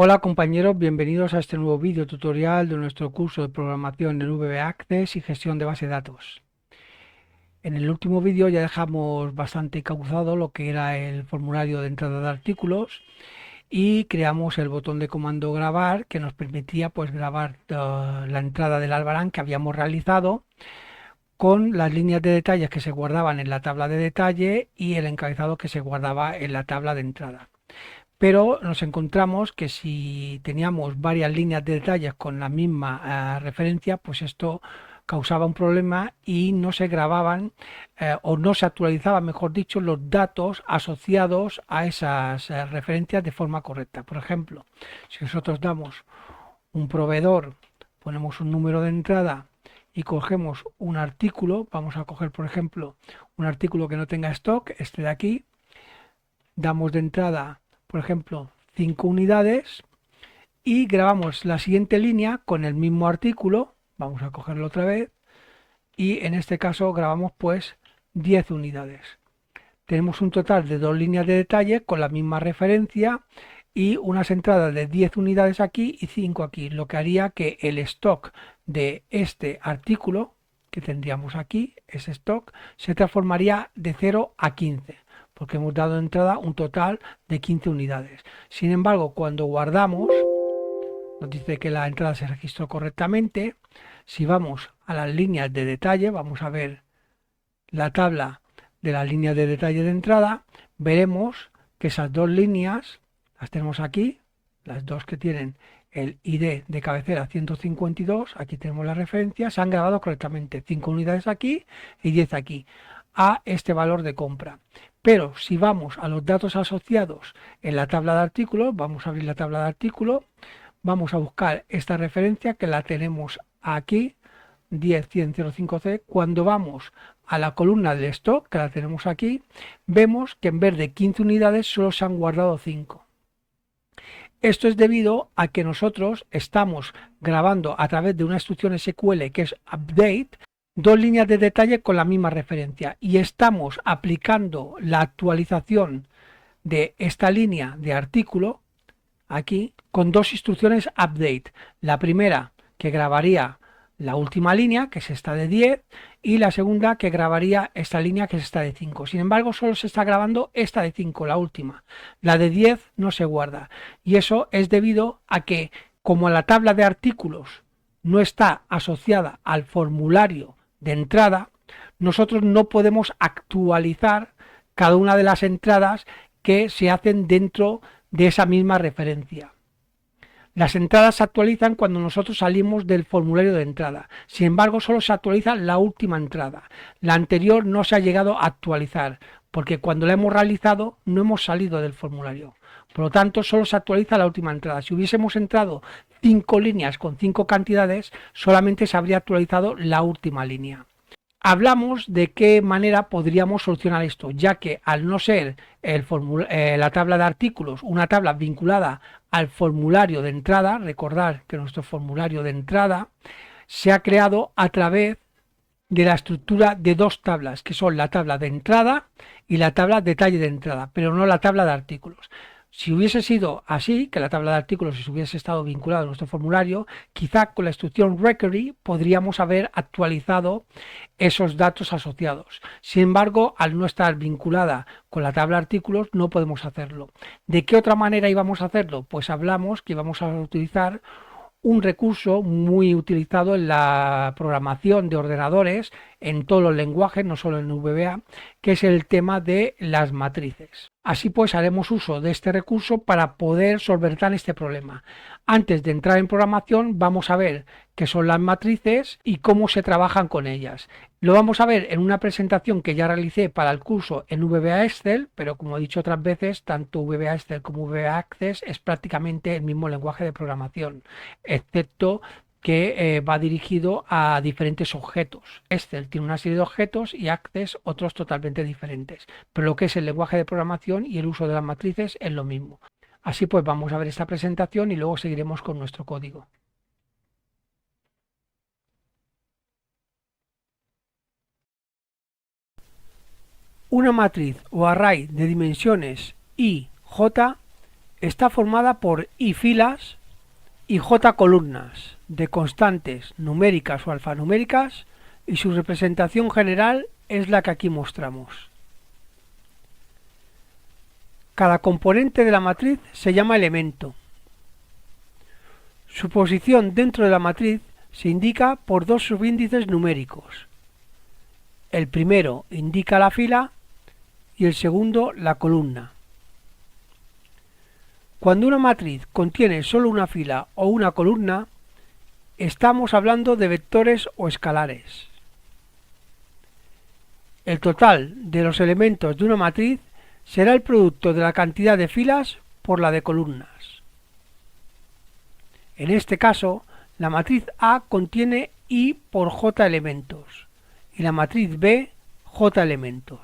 Hola compañeros, bienvenidos a este nuevo vídeo tutorial de nuestro curso de programación en VB Access y gestión de base de datos. En el último vídeo ya dejamos bastante cauzado lo que era el formulario de entrada de artículos y creamos el botón de comando grabar que nos permitía grabar la entrada del albarán que habíamos realizado con las líneas de detalles que se guardaban en la tabla de detalle y el encabezado que se guardaba en la tabla de entrada. Pero nos encontramos que si teníamos varias líneas de detalles con la misma referencia, pues esto causaba un problema y no se grababan o no se actualizaban, mejor dicho, los datos asociados a esas referencias de forma correcta. Por ejemplo, si nosotros damos un proveedor, ponemos un número de entrada y cogemos un artículo, vamos a coger, por ejemplo, un artículo que no tenga stock, este de aquí, damos de entrada, por ejemplo, 5 unidades y grabamos la siguiente línea con el mismo artículo, vamos a cogerlo otra vez, y en este caso grabamos pues 10 unidades. Tenemos un total de 2 líneas de detalle con la misma referencia y unas entradas de 10 unidades aquí y 5 aquí, lo que haría que el stock de este artículo que tendríamos aquí, ese stock, se transformaría de 0 a 15 porque hemos dado de entrada un total de 15 unidades. Sin embargo, cuando guardamos, nos dice que la entrada se registró correctamente. Si vamos a las líneas de detalle, vamos a ver la tabla de las líneas de detalle de entrada, veremos que esas dos líneas las tenemos aquí, las dos que tienen el ID de cabecera 152, aquí tenemos la referencia, se han grabado correctamente 5 unidades aquí y 10 aquí a este valor de compra. Pero si vamos a los datos asociados en la tabla de artículos, vamos a abrir la tabla de artículos, vamos a buscar esta referencia que la tenemos aquí, 10.100.05c. Cuando vamos a la columna del stock, que la tenemos aquí, vemos que en vez de 15 unidades solo se han guardado 5. Esto es debido a que nosotros estamos grabando a través de una instrucción SQL que es update, dos líneas de detalle con la misma referencia y estamos aplicando la actualización de esta línea de artículo aquí con dos instrucciones update. La primera que grabaría la última línea, que es esta de 10, y la segunda que grabaría esta línea, que es esta de 5. Sin embargo, solo se está grabando esta de 5, la última. La de 10 no se guarda. Y eso es debido a que, como la tabla de artículos no está asociada al formulario de entrada, nosotros no podemos actualizar cada una de las entradas que se hacen dentro de esa misma referencia. Las entradas se actualizan cuando nosotros salimos del formulario de entrada. Sin embargo, solo se actualiza la última entrada. La anterior no se ha llegado a actualizar, porque cuando la hemos realizado no hemos salido del formulario. Por lo tanto, solo se actualiza la última entrada. Si hubiésemos entrado 5 líneas con 5 cantidades, solamente se habría actualizado la última línea. Hablamos de qué manera podríamos solucionar esto, ya que al no ser la tabla de artículos una tabla vinculada al formulario de entrada, recordar que nuestro formulario de entrada se ha creado a través de la estructura de dos tablas, que son la tabla de entrada y la tabla detalle de entrada, pero no la tabla de artículos. Si hubiese sido así, que la tabla de artículos si hubiese estado vinculada a nuestro formulario, quizá con la instrucción requery podríamos haber actualizado esos datos asociados. Sin embargo, al no estar vinculada con la tabla de artículos, no podemos hacerlo. ¿De qué otra manera íbamos a hacerlo? Pues hablamos que íbamos a utilizar un recurso muy utilizado en la programación de ordenadores en todos los lenguajes, no solo en VBA, que es el tema de las matrices. Así pues haremos uso de este recurso para poder solventar este problema. Antes de entrar en programación vamos a ver qué son las matrices y cómo se trabajan con ellas. Lo vamos a ver en una presentación que ya realicé para el curso en VBA Excel, pero como he dicho otras veces, tanto VBA Excel como VBA Access es prácticamente el mismo lenguaje de programación, excepto que va dirigido a diferentes objetos. Excel tiene una serie de objetos y Access otros totalmente diferentes, pero lo que es el lenguaje de programación y el uso de las matrices es lo mismo. Así pues vamos a ver esta presentación y luego seguiremos con nuestro código. Una matriz o array de dimensiones I, J está formada por I filas y J columnas de constantes numéricas o alfanuméricas, y su representación general es la que aquí mostramos. Cada componente de la matriz se llama elemento. Su posición dentro de la matriz se indica por dos subíndices numéricos. El primero indica la fila y el segundo la columna. Cuando una matriz contiene solo una fila o una columna, estamos hablando de vectores o escalares. El total de los elementos de una matriz será el producto de la cantidad de filas por la de columnas. En este caso, la matriz A contiene I por J elementos y la matriz B J elementos.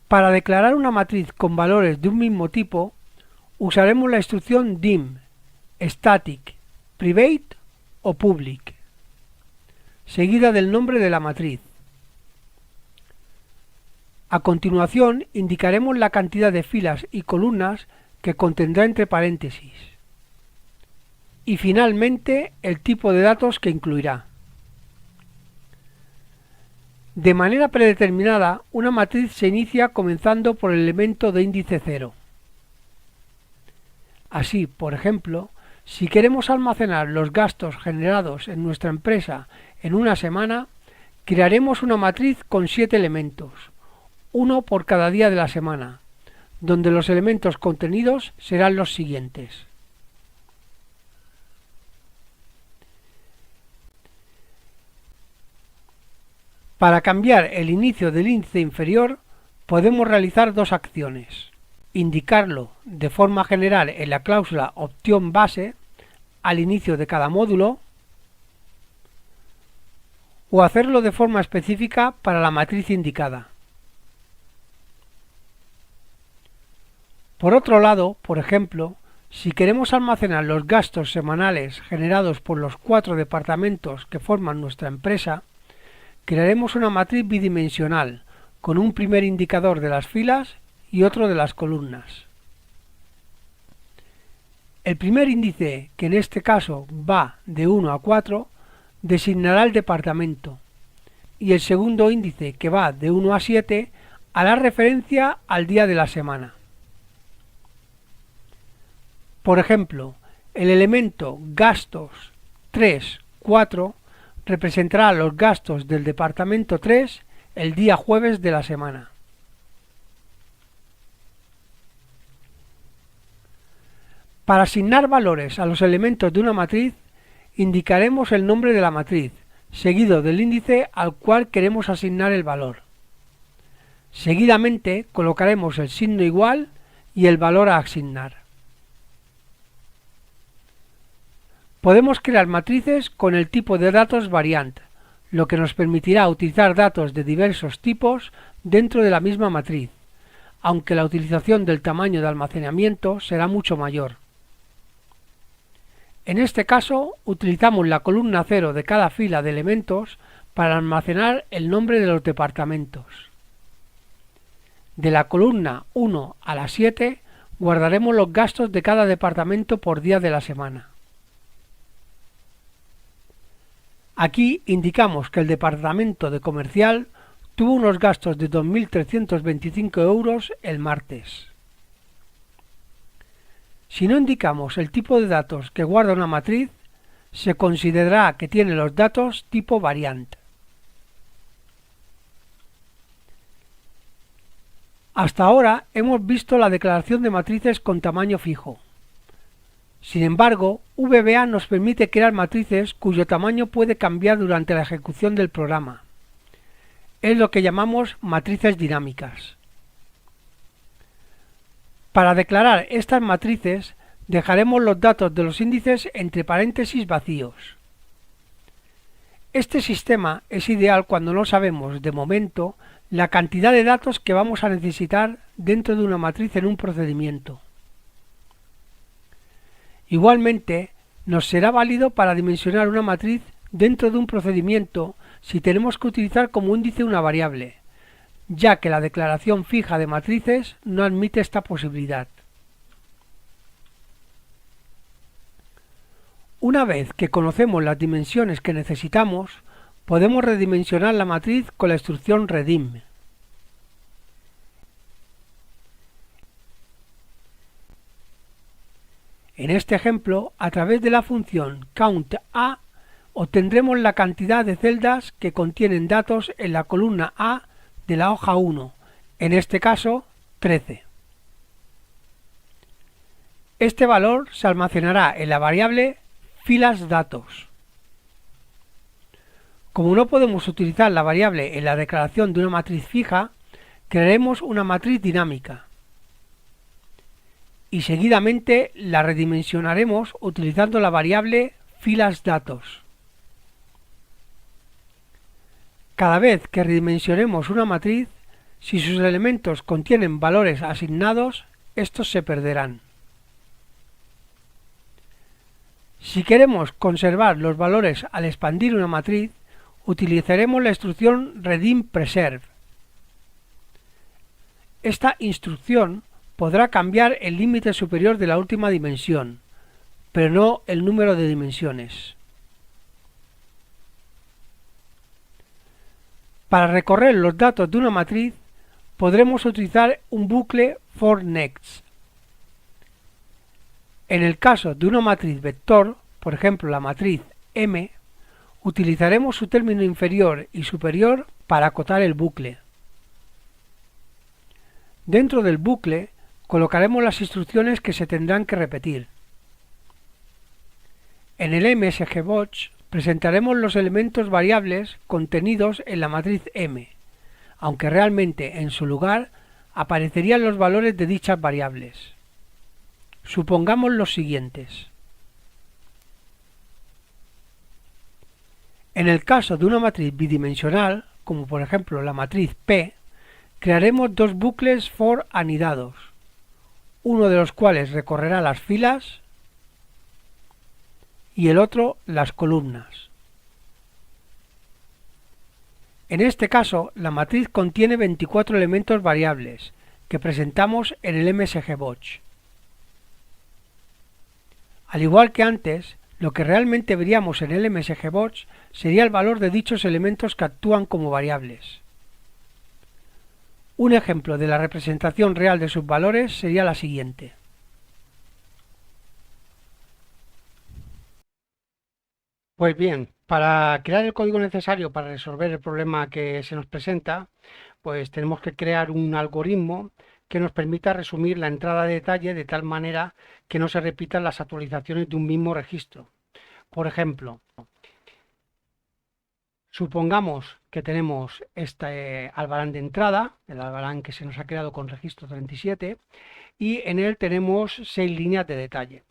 Para declarar una matriz con valores de un mismo tipo, usaremos la instrucción dim, static, private o public, seguida del nombre de la matriz. A continuación indicaremos la cantidad de filas y columnas que contendrá entre paréntesis y finalmente el tipo de datos que incluirá. De manera predeterminada, una matriz se inicia comenzando por el elemento de índice 0. Así, por ejemplo, si queremos almacenar los gastos generados en nuestra empresa en una semana, crearemos una matriz con 7 elementos, uno por cada día de la semana, donde los elementos contenidos serán los siguientes. Para cambiar el inicio del índice inferior, podemos realizar dos acciones: indicarlo de forma general en la cláusula opción base al inicio de cada módulo, o hacerlo de forma específica para la matriz indicada. Por otro lado, por ejemplo, si queremos almacenar los gastos semanales generados por los 4 departamentos que forman nuestra empresa, crearemos una matriz bidimensional con un primer indicador de las filas y otro de las columnas. El primer índice, que en este caso va de 1 a 4, designará el departamento, y el segundo índice, que va de 1 a 7, hará referencia al día de la semana. Por ejemplo, el elemento gastos 3, 4 representará los gastos del departamento 3 el día jueves de la semana. Para asignar valores a los elementos de una matriz, indicaremos el nombre de la matriz, seguido del índice al cual queremos asignar el valor. Seguidamente colocaremos el signo igual y el valor a asignar. Podemos crear matrices con el tipo de datos variant, lo que nos permitirá utilizar datos de diversos tipos dentro de la misma matriz, aunque la utilización del tamaño de almacenamiento será mucho mayor. En este caso, utilizamos la columna 0 de cada fila de elementos para almacenar el nombre de los departamentos. De la columna 1 a la 7 guardaremos los gastos de cada departamento por día de la semana. Aquí indicamos que el departamento de comercial tuvo unos gastos de 2.325 € el martes. Si no indicamos el tipo de datos que guarda una matriz, se considerará que tiene los datos tipo variant. Hasta ahora hemos visto la declaración de matrices con tamaño fijo. Sin embargo, VBA nos permite crear matrices cuyo tamaño puede cambiar durante la ejecución del programa. Es lo que llamamos matrices dinámicas. Para declarar estas matrices, dejaremos los datos de los índices entre paréntesis vacíos. Este sistema es ideal cuando no sabemos, de momento, la cantidad de datos que vamos a necesitar dentro de una matriz en un procedimiento. Igualmente, nos será válido para dimensionar una matriz dentro de un procedimiento si tenemos que utilizar como índice una variable, ya que la declaración fija de matrices no admite esta posibilidad. Una vez que conocemos las dimensiones que necesitamos, podemos redimensionar la matriz con la instrucción redim. En este ejemplo, a través de la función countA, obtendremos la cantidad de celdas que contienen datos en la columna A de la hoja 1, en este caso 13. Este valor se almacenará en la variable filasDatos. Como no podemos utilizar la variable en la declaración de una matriz fija, crearemos una matriz dinámica y seguidamente la redimensionaremos utilizando la variable filasDatos. Cada vez que redimensionemos una matriz, si sus elementos contienen valores asignados, estos se perderán. Si queremos conservar los valores al expandir una matriz, utilizaremos la instrucción redim_preserve. Esta instrucción podrá cambiar el límite superior de la última dimensión, pero no el número de dimensiones. Para recorrer los datos de una matriz, podremos utilizar un bucle for_next. En el caso de una matriz vector, por ejemplo la matriz M, utilizaremos su término inferior y superior para acotar el bucle. Dentro del bucle colocaremos las instrucciones que se tendrán que repetir. En el MSGBotch presentaremos los elementos variables contenidos en la matriz M, aunque realmente en su lugar aparecerían los valores de dichas variables. Supongamos los siguientes. En el caso de una matriz bidimensional, como por ejemplo la matriz P, crearemos dos bucles for anidados, uno de los cuales recorrerá las filas y el otro las columnas. En este caso, la matriz contiene 24 elementos variables que presentamos en el MSGBotch. Al igual que antes, lo que realmente veríamos en el MSGBotch sería el valor de dichos elementos que actúan como variables. Un ejemplo de la representación real de sus valores sería la siguiente. Pues bien, para crear el código necesario para resolver el problema que se nos presenta, pues tenemos que crear un algoritmo que nos permita resumir la entrada de detalle de tal manera que no se repitan las actualizaciones de un mismo registro. Por ejemplo, supongamos que tenemos este albarán de entrada, el albarán que se nos ha creado con registro 37, y en él tenemos 6 líneas de detalle.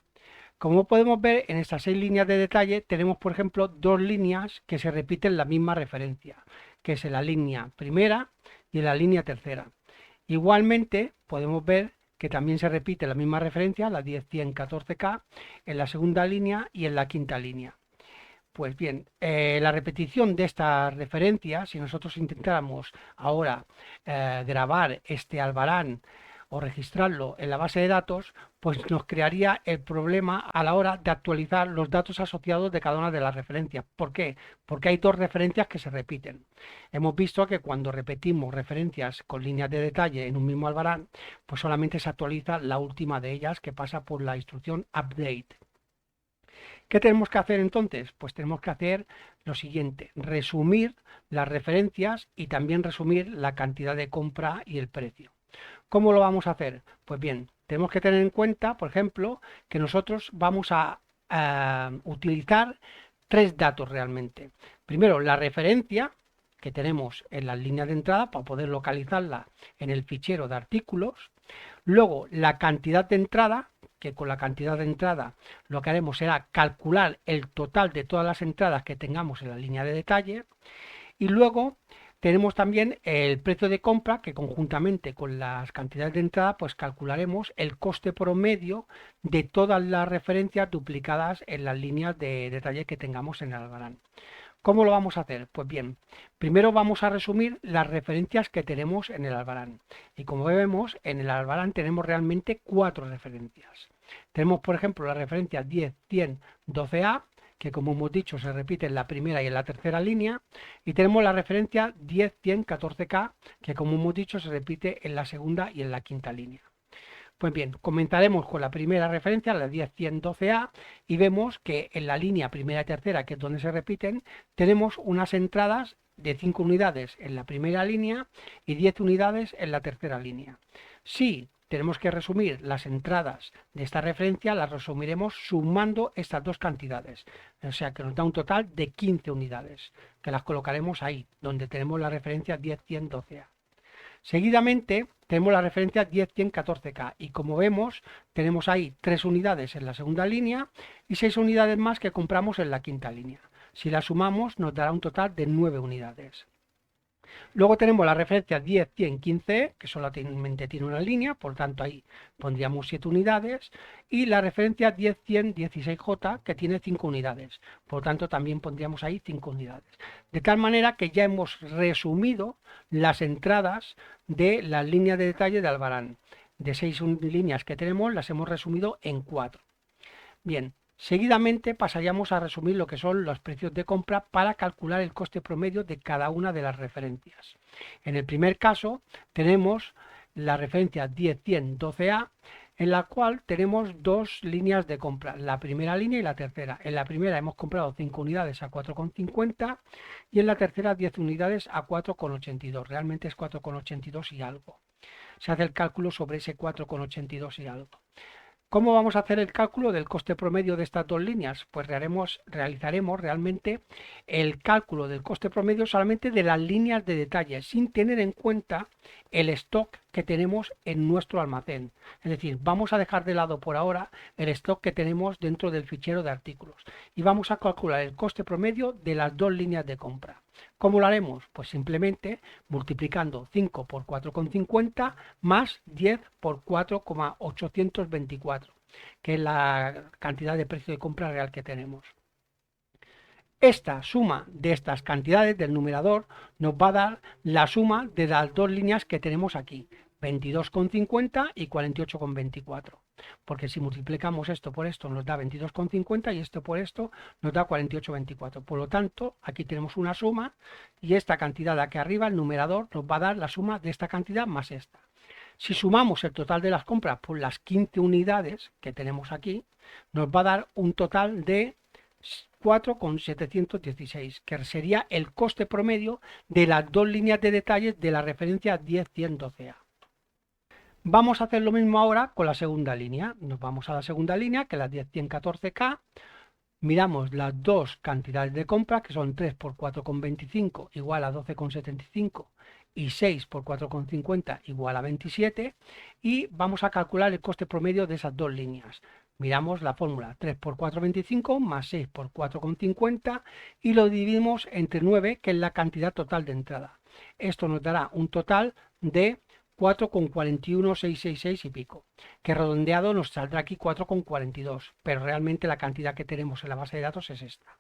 Como podemos ver, en estas 6 líneas de detalle tenemos, por ejemplo, 2 líneas que se repiten la misma referencia, que es en la línea primera y en la línea tercera. Igualmente, podemos ver que también se repite la misma referencia, la 10.100.14K, en la segunda línea y en la quinta línea. Pues bien, la repetición de estas referencias, si nosotros intentáramos ahora grabar este albarán o registrarlo en la base de datos, pues nos crearía el problema a la hora de actualizar los datos asociados de cada una de las referencias. ¿Por qué? Porque hay 2 referencias que se repiten. Hemos visto que cuando repetimos referencias con líneas de detalle en un mismo albarán, pues solamente se actualiza la última de ellas, que pasa por la instrucción update. ¿Qué tenemos que hacer entonces? Pues tenemos que hacer lo siguiente: resumir las referencias y también resumir la cantidad de compra y el precio. ¿Cómo lo vamos a hacer? Pues bien, tenemos que tener en cuenta, por ejemplo, que nosotros vamos a utilizar 3 datos realmente. Primero, la referencia que tenemos en las líneas de entrada para poder localizarla en el fichero de artículos. Luego, la cantidad de entrada, que con la cantidad de entrada lo que haremos será calcular el total de todas las entradas que tengamos en la línea de detalle. Y luego tenemos también el precio de compra, que conjuntamente con las cantidades de entrada pues calcularemos el coste promedio de todas las referencias duplicadas en las líneas de detalle que tengamos en el albarán. ¿Cómo lo vamos a hacer? Pues bien, primero vamos a resumir las referencias que tenemos en el Albarán. Y como vemos, en el Albarán tenemos realmente 4 referencias. Tenemos, por ejemplo, la referencia 10, 100, 12A, que como hemos dicho se repite en la primera y en la tercera línea. Y tenemos la referencia 10, 100, 14K, que como hemos dicho se repite en la segunda y en la quinta línea. Pues bien, comenzaremos con la primera referencia, la 10.112A, y vemos que en la línea primera y tercera, que es donde se repiten, tenemos unas entradas de 5 unidades en la primera línea y 10 unidades en la tercera línea. Si tenemos que resumir las entradas de esta referencia, las resumiremos sumando estas dos cantidades, o sea que nos da un total de 15 unidades, que las colocaremos ahí, donde tenemos la referencia 10.112A. Seguidamente tenemos la referencia 10, 100, 14K y como vemos tenemos ahí 3 unidades en la segunda línea y 6 unidades más que compramos en la quinta línea. Si las sumamos nos dará un total de 9 unidades. Luego tenemos la referencia 10, 100, 15, que solamente tiene una línea, por tanto ahí pondríamos 7 unidades, y la referencia 10, 100, 16J, que tiene 5 unidades, por tanto también pondríamos ahí 5 unidades. De tal manera que ya hemos resumido las entradas de las líneas de detalle de Albarán. De 6 líneas que tenemos, las hemos resumido en 4. Bien, seguidamente pasaríamos a resumir lo que son los precios de compra para calcular el coste promedio de cada una de las referencias. En el primer caso tenemos la referencia 10, 100, 12A, en la cual tenemos dos líneas de compra, la primera línea y la tercera. En la primera hemos comprado 5 unidades a 4,50 y en la tercera 10 unidades a 4,82. Realmente es 4,82 y algo. Se hace el cálculo sobre ese 4,82 y algo. ¿Cómo vamos a hacer el cálculo del coste promedio de estas dos líneas? Pues realizaremos realmente el cálculo del coste promedio solamente de las líneas de detalle, sin tener en cuenta el stock que tenemos en nuestro almacén. Es decir, vamos a dejar de lado por ahora el stock que tenemos dentro del fichero de artículos y vamos a calcular el coste promedio de las dos líneas de compra. ¿Cómo lo haremos? Pues simplemente multiplicando 5 por 4,50 más 10 por 4,824, que es la cantidad de precio de compra real que tenemos. Esta suma de estas cantidades del numerador nos va a dar la suma de las dos líneas que tenemos aquí, 22,50 y 48,24. Porque si multiplicamos esto por esto nos da 22,50 y esto por esto nos da 48,24. Por lo tanto, aquí tenemos una suma y esta cantidad de aquí arriba, el numerador, nos va a dar la suma de esta cantidad más esta. Si sumamos el total de las compras por las 15 unidades que tenemos aquí, nos va a dar un total de 4,716, que sería el coste promedio de las dos líneas de detalles de la referencia 10-100-12A. Vamos a hacer lo mismo ahora con la segunda línea. Nos vamos a la segunda línea, que es la 10-100-14K. Miramos las dos cantidades de compra, que son 3 por 4,25 igual a 12,75 y 6 por 4,50 igual a 27. Y vamos a calcular el coste promedio de esas dos líneas. Miramos la fórmula 3 por 4,25 más 6 por 4,50 y lo dividimos entre 9, que es la cantidad total de entrada. Esto nos dará un total de 4,41666 y pico, que redondeado nos saldrá aquí 4,42, pero realmente la cantidad que tenemos en la base de datos es esta.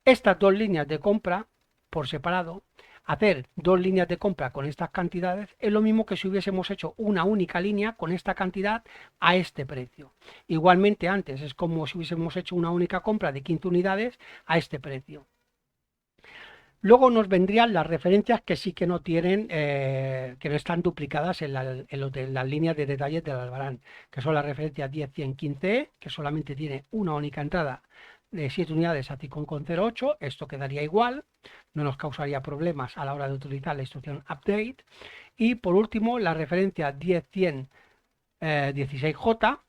Estas dos líneas de compra por separado, hacer dos líneas de compra con estas cantidades es lo mismo que si hubiésemos hecho una única línea con esta cantidad a este precio. Igualmente antes es como si hubiésemos hecho una única compra de 15 unidades a este precio. Luego nos vendrían las referencias que sí que no tienen, que no están duplicadas en las líneas de detalles del Albarán, que son las referencias 10, 100, 15E, que solamente tiene una única entrada de 7 unidades a 5,08, esto quedaría igual, no nos causaría problemas a la hora de utilizar la instrucción update. Y por último, la referencia 10, 100, 16J,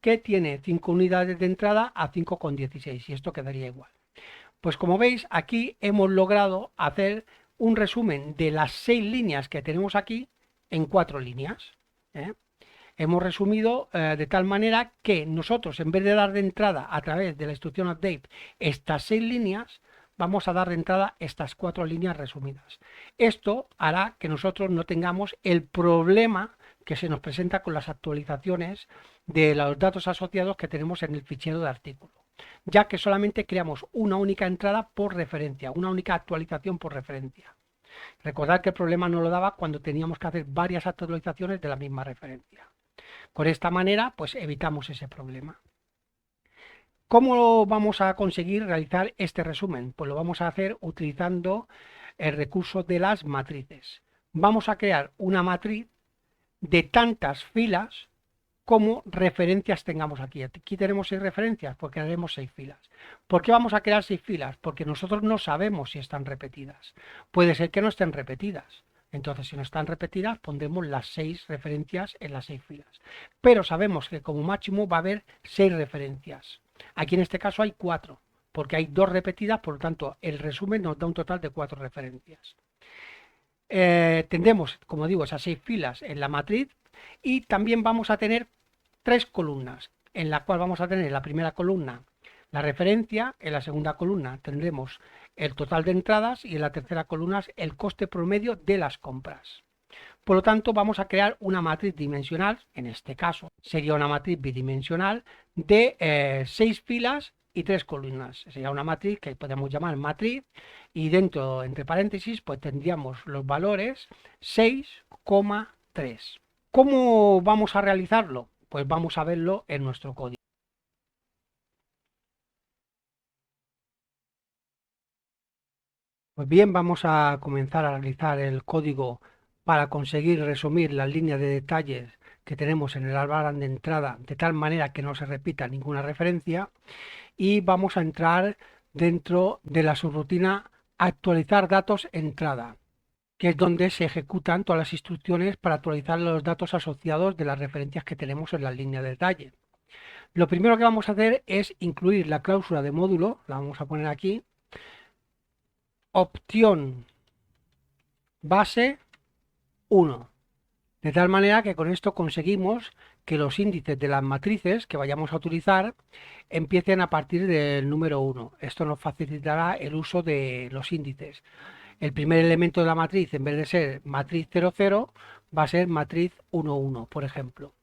que tiene 5 unidades de entrada a 5,16 y esto quedaría igual. Pues como veis, aquí hemos logrado hacer un resumen de las 6 líneas que tenemos aquí en 4 líneas. Hemos resumido de tal manera que nosotros, en vez de dar de entrada a través de la instrucción update estas 6 líneas, vamos a dar de entrada estas 4 líneas resumidas. Esto hará que nosotros no tengamos el problema que se nos presenta con las actualizaciones de los datos asociados que tenemos en el fichero de artículo. ya que solamente creamos una única entrada por referencia, una única actualización por referencia. Recordad que el problema no lo daba cuando teníamos que hacer varias actualizaciones de la misma referencia. Con esta manera, pues evitamos ese problema. ¿Cómo vamos a conseguir realizar este resumen? Pues lo vamos a hacer utilizando el recurso de las matrices. Vamos a crear una matriz de tantas filas como referencias tengamos aquí. Aquí tenemos 6 referencias, pues crearemos 6 filas. ¿Por qué vamos a crear 6 filas? Porque nosotros no sabemos si están repetidas. Puede ser que no estén repetidas. Entonces, si no están repetidas, pondremos las 6 referencias en las 6 filas. Pero sabemos que como máximo va a haber 6 referencias. Aquí en este caso hay 4, porque hay 2 repetidas, por lo tanto, el resumen nos da un total de 4 referencias. Tendremos, como digo, esas 6 filas en la matriz y también vamos a tener 3 columnas, en la cual vamos a tener en la primera columna la referencia, en la segunda columna tendremos el total de entradas y en la tercera columna el coste promedio de las compras. Por lo tanto, vamos a crear una matriz dimensional, en este caso sería una matriz bidimensional de 6 filas y 3 columnas. Sería una matriz que podemos llamar matriz y dentro, entre paréntesis, pues tendríamos los valores 6,3. ¿Cómo vamos a realizarlo? Pues vamos a verlo en nuestro código. Pues bien, vamos a comenzar a realizar el código para conseguir resumir las líneas de detalles que tenemos en el albarán de entrada de tal manera que no se repita ninguna referencia y vamos a entrar dentro de la subrutina actualizar datos entrada, que es donde se ejecutan todas las instrucciones para actualizar los datos asociados de las referencias que tenemos en la línea de detalle. Lo primero que vamos a hacer es incluir la cláusula de módulo, la vamos a poner aquí, opción base 1, de tal manera que con esto conseguimos que los índices de las matrices que vayamos a utilizar empiecen a partir del número 1. Esto nos facilitará el uso de los índices. El primer elemento de la matriz, en vez de ser matriz 00, va a ser matriz 11, por ejemplo.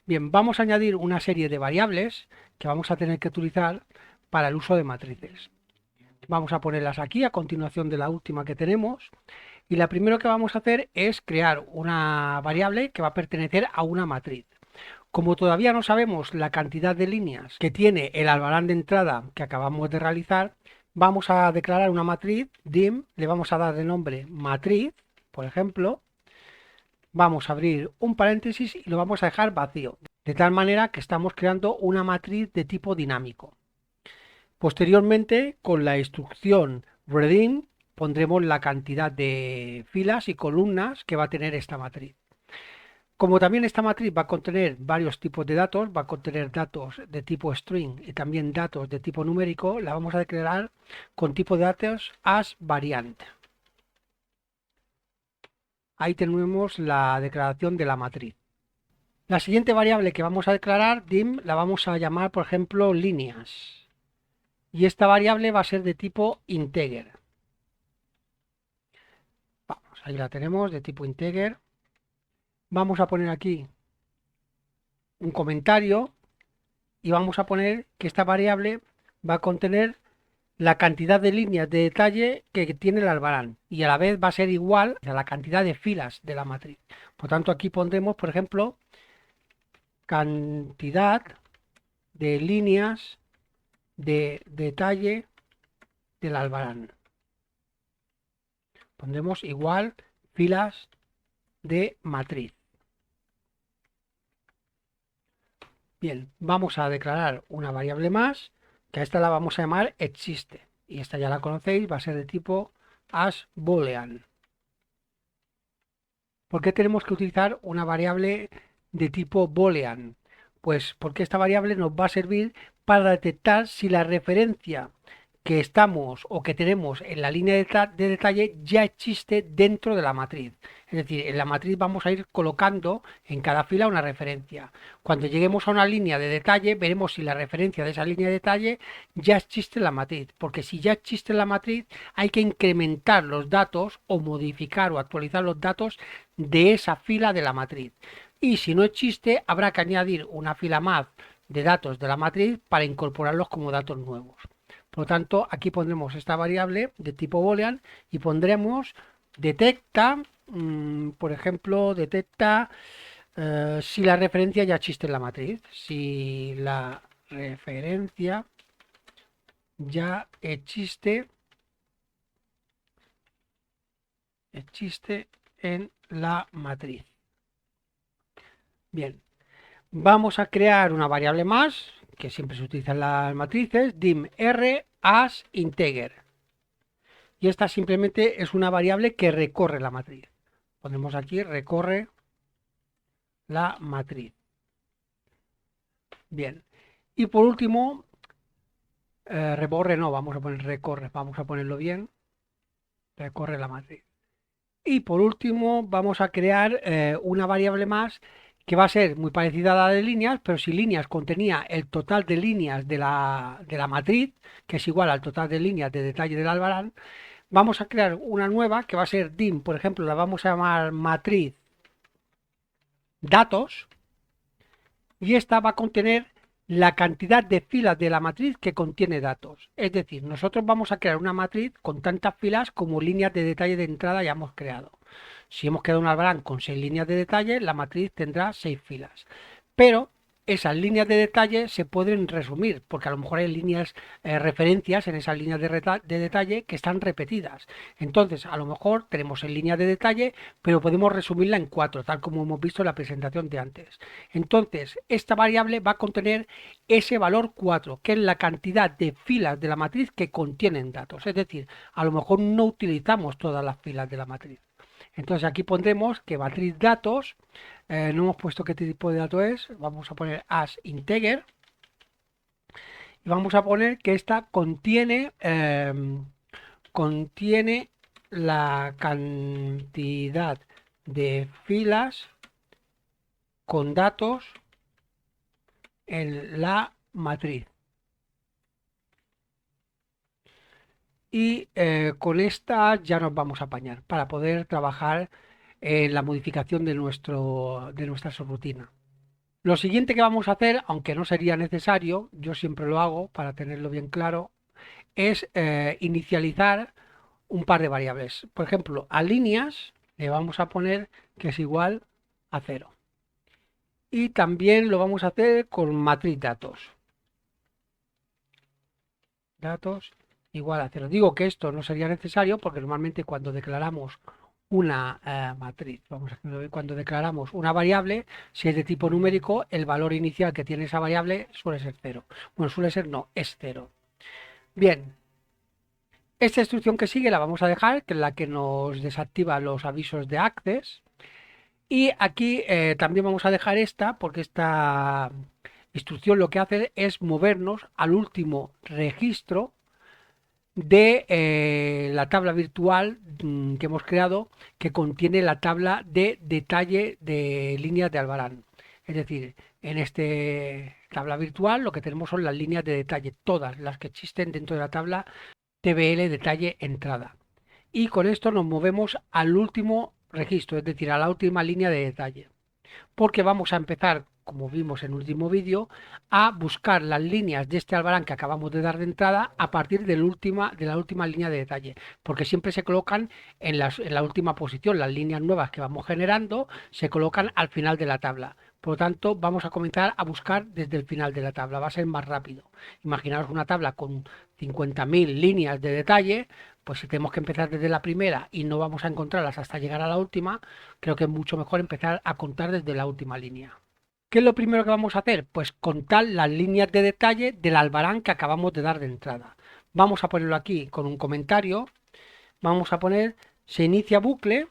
Bien, vamos a añadir una serie de variables que vamos a tener que utilizar para el uso de matrices. Vamos a ponerlas aquí a continuación de la última que tenemos. Y la primero que vamos a hacer es crear una variable que va a pertenecer a una matriz. Como todavía no sabemos la cantidad de líneas que tiene el albarán de entrada que acabamos de realizar, vamos a declarar una matriz dim, le vamos a dar de nombre matriz, por ejemplo. Vamos a abrir un paréntesis y lo vamos a dejar vacío, de tal manera que estamos creando una matriz de tipo dinámico. Posteriormente, con la instrucción reading, pondremos la cantidad de filas y columnas que va a tener esta matriz. Como también esta matriz va a contener varios tipos de datos, va a contener datos de tipo string y también datos de tipo numérico, la vamos a declarar con tipo de datos as variant. Ahí tenemos la declaración de la matriz. La siguiente variable que vamos a declarar, dim, la vamos a llamar, por ejemplo, líneas. Y esta variable va a ser de tipo integer. Vamos, ahí la tenemos, de tipo integer. Vamos a poner aquí un comentario y vamos a poner que esta variable va a contener la cantidad de líneas de detalle que tiene el albarán y a la vez va a ser igual a la cantidad de filas de la matriz. Por tanto, aquí pondremos, por ejemplo, cantidad de líneas de detalle del albarán. Pondremos igual filas de matriz. Bien, vamos a declarar una variable más, que a esta la vamos a llamar existe. Y esta ya la conocéis, va a ser de tipo as_boolean. ¿Por qué tenemos que utilizar una variable de tipo boolean? Pues porque esta variable nos va a servir para detectar si la referencia que estamos o que tenemos en la línea de detalle ya existe dentro de la matriz. Es decir, en la matriz vamos a ir colocando en cada fila una referencia. Cuando lleguemos a una línea de detalle, veremos si la referencia de esa línea de detalle ya existe en la matriz. Porque si ya existe en la matriz, hay que incrementar los datos o modificar o actualizar los datos de esa fila de la matriz. Y si no existe, habrá que añadir una fila más de datos de la matriz para incorporarlos como datos nuevos. Por lo tanto, aquí pondremos esta variable de tipo boolean y pondremos detecta, por ejemplo, detecta si la referencia ya existe en la matriz. Si la referencia ya existe en la matriz. Bien, vamos a crear una variable más, que siempre se utiliza en las matrices, dim r as integer. Y esta simplemente es una variable que recorre la matriz. Ponemos aquí recorre la matriz. Bien. Y por último, reborre no, vamos a poner recorre, vamos a ponerlo bien. Recorre la matriz. Y por último, vamos a crear una variable más que va a ser muy parecida a la de líneas, pero si líneas contenía el total de líneas de la matriz, que es igual al total de líneas de detalle del albarán, vamos a crear una nueva que va a ser dim, por ejemplo, la vamos a llamar matriz datos, y esta va a contener la cantidad de filas de la matriz que contiene datos. Es decir, nosotros vamos a crear una matriz con tantas filas como líneas de detalle de entrada ya hemos creado. Si hemos creado un albarán con 6 líneas de detalle, la matriz tendrá 6 filas. Pero esas líneas de detalle se pueden resumir, porque a lo mejor hay líneas, referencias en esas líneas de detalle que están repetidas. Entonces, a lo mejor tenemos en línea de detalle, pero podemos resumirla en 4, tal como hemos visto en la presentación de antes. Entonces, esta variable va a contener ese valor 4, que es la cantidad de filas de la matriz que contienen datos. Es decir, a lo mejor no utilizamos todas las filas de la matriz. Entonces aquí pondremos que matriz datos, no hemos puesto qué tipo de dato es, vamos a poner as integer y vamos a poner que esta contiene la cantidad de filas con datos en la matriz. Y con esta ya nos vamos a apañar para poder trabajar en la modificación de nuestra subrutina. Lo siguiente que vamos a hacer, aunque no sería necesario, yo siempre lo hago para tenerlo bien claro, es inicializar un par de variables. Por ejemplo, a líneas le vamos a poner que es igual a 0. Y también lo vamos a hacer con matriz datos. Datos igual a 0. Digo que esto no sería necesario porque normalmente cuando declaramos una matriz, cuando declaramos una variable, si es de tipo numérico, el valor inicial que tiene esa variable suele ser 0. Bueno, suele ser no, es 0. Bien, esta instrucción que sigue la vamos a dejar, que es la que nos desactiva los avisos de access. Y aquí también vamos a dejar esta, porque esta instrucción lo que hace es movernos al último registro de la tabla virtual que hemos creado, que contiene la tabla de detalle de líneas de albarán. Es decir, en esta tabla virtual lo que tenemos son las líneas de detalle, todas las que existen dentro de la tabla TBL detalle entrada. Y con esto nos movemos al último registro, es decir, a la última línea de detalle, porque vamos a empezar, como vimos en el último vídeo, a buscar las líneas de este albarán que acabamos de dar de entrada a partir de la última línea de detalle, porque siempre se colocan en la última posición. Las líneas nuevas que vamos generando se colocan al final de la tabla. Por lo tanto, vamos a comenzar a buscar desde el final de la tabla, va a ser más rápido. Imaginaos una tabla con 50.000 líneas de detalle, pues si tenemos que empezar desde la primera y no vamos a encontrarlas hasta llegar a la última, creo que es mucho mejor empezar a contar desde la última línea. ¿Qué es lo primero que vamos a hacer? Pues contar las líneas de detalle del albarán que acabamos de dar de entrada. Vamos a ponerlo aquí con un comentario. Vamos a poner se inicia bucle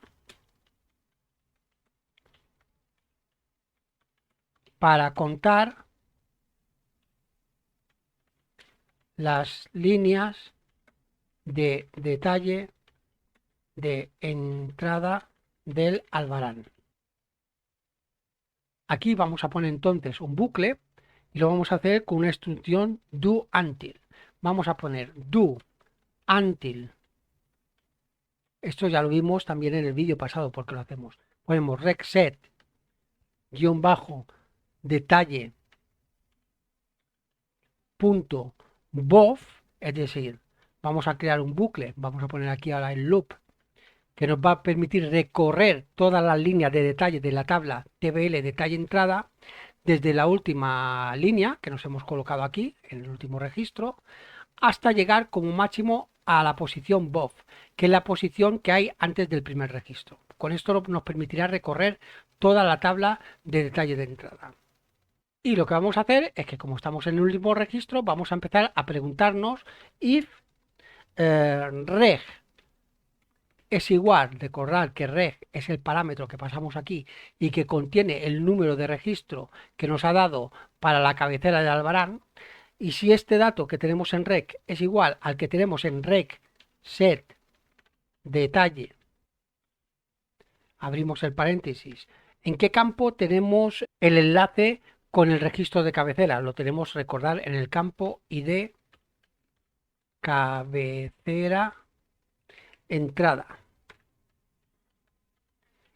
para contar las líneas de detalle de entrada del albarán. Aquí vamos a poner entonces un bucle y lo vamos a hacer con una instrucción do until. Vamos a poner do until. Esto ya lo vimos también en el vídeo pasado porque lo hacemos. Ponemos recset guión bajo detalle punto both, es decir, vamos a crear un bucle, vamos a poner aquí ahora el loop, que nos va a permitir recorrer todas las líneas de detalle de la tabla TBL detalle entrada, desde la última línea que nos hemos colocado aquí, en el último registro, hasta llegar como máximo a la posición BOF, que es la posición que hay antes del primer registro. Con esto nos permitirá recorrer toda la tabla de detalle de entrada. Y lo que vamos a hacer es que, como estamos en el último registro, vamos a empezar a preguntarnos if reg es igual, recordar que reg es el parámetro que pasamos aquí y que contiene el número de registro que nos ha dado para la cabecera de Albarán, y si este dato que tenemos en reg es igual al que tenemos en reg set detalle, abrimos el paréntesis, ¿en qué campo tenemos el enlace con el registro de cabecera? Lo tenemos, recordar, en el campo ID cabecera entrada.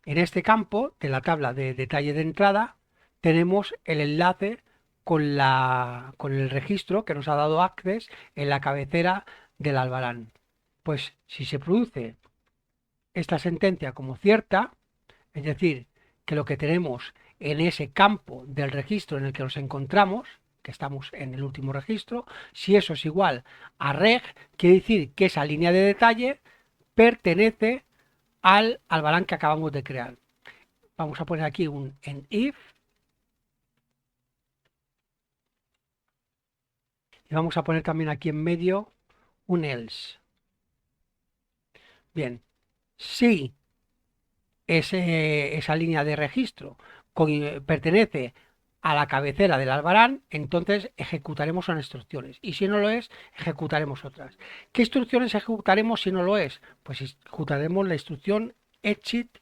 En este campo de la tabla de detalle de entrada tenemos el enlace con el registro que nos ha dado Access en la cabecera del Albarán. Pues si se produce esta sentencia como cierta, es decir, que lo que tenemos en ese campo del registro en el que nos encontramos, que estamos en el último registro, si eso es igual a reg, quiere decir que esa línea de detalle pertenece al Albarán que acabamos de crear. Vamos a poner aquí un en if y vamos a poner también aquí en medio un else. Bien, si esa línea de registro pertenece a la cabecera del Albarán, entonces ejecutaremos unas instrucciones, y si no lo es, ejecutaremos otras. ¿Qué instrucciones ejecutaremos si no lo es? Pues ejecutaremos la instrucción exit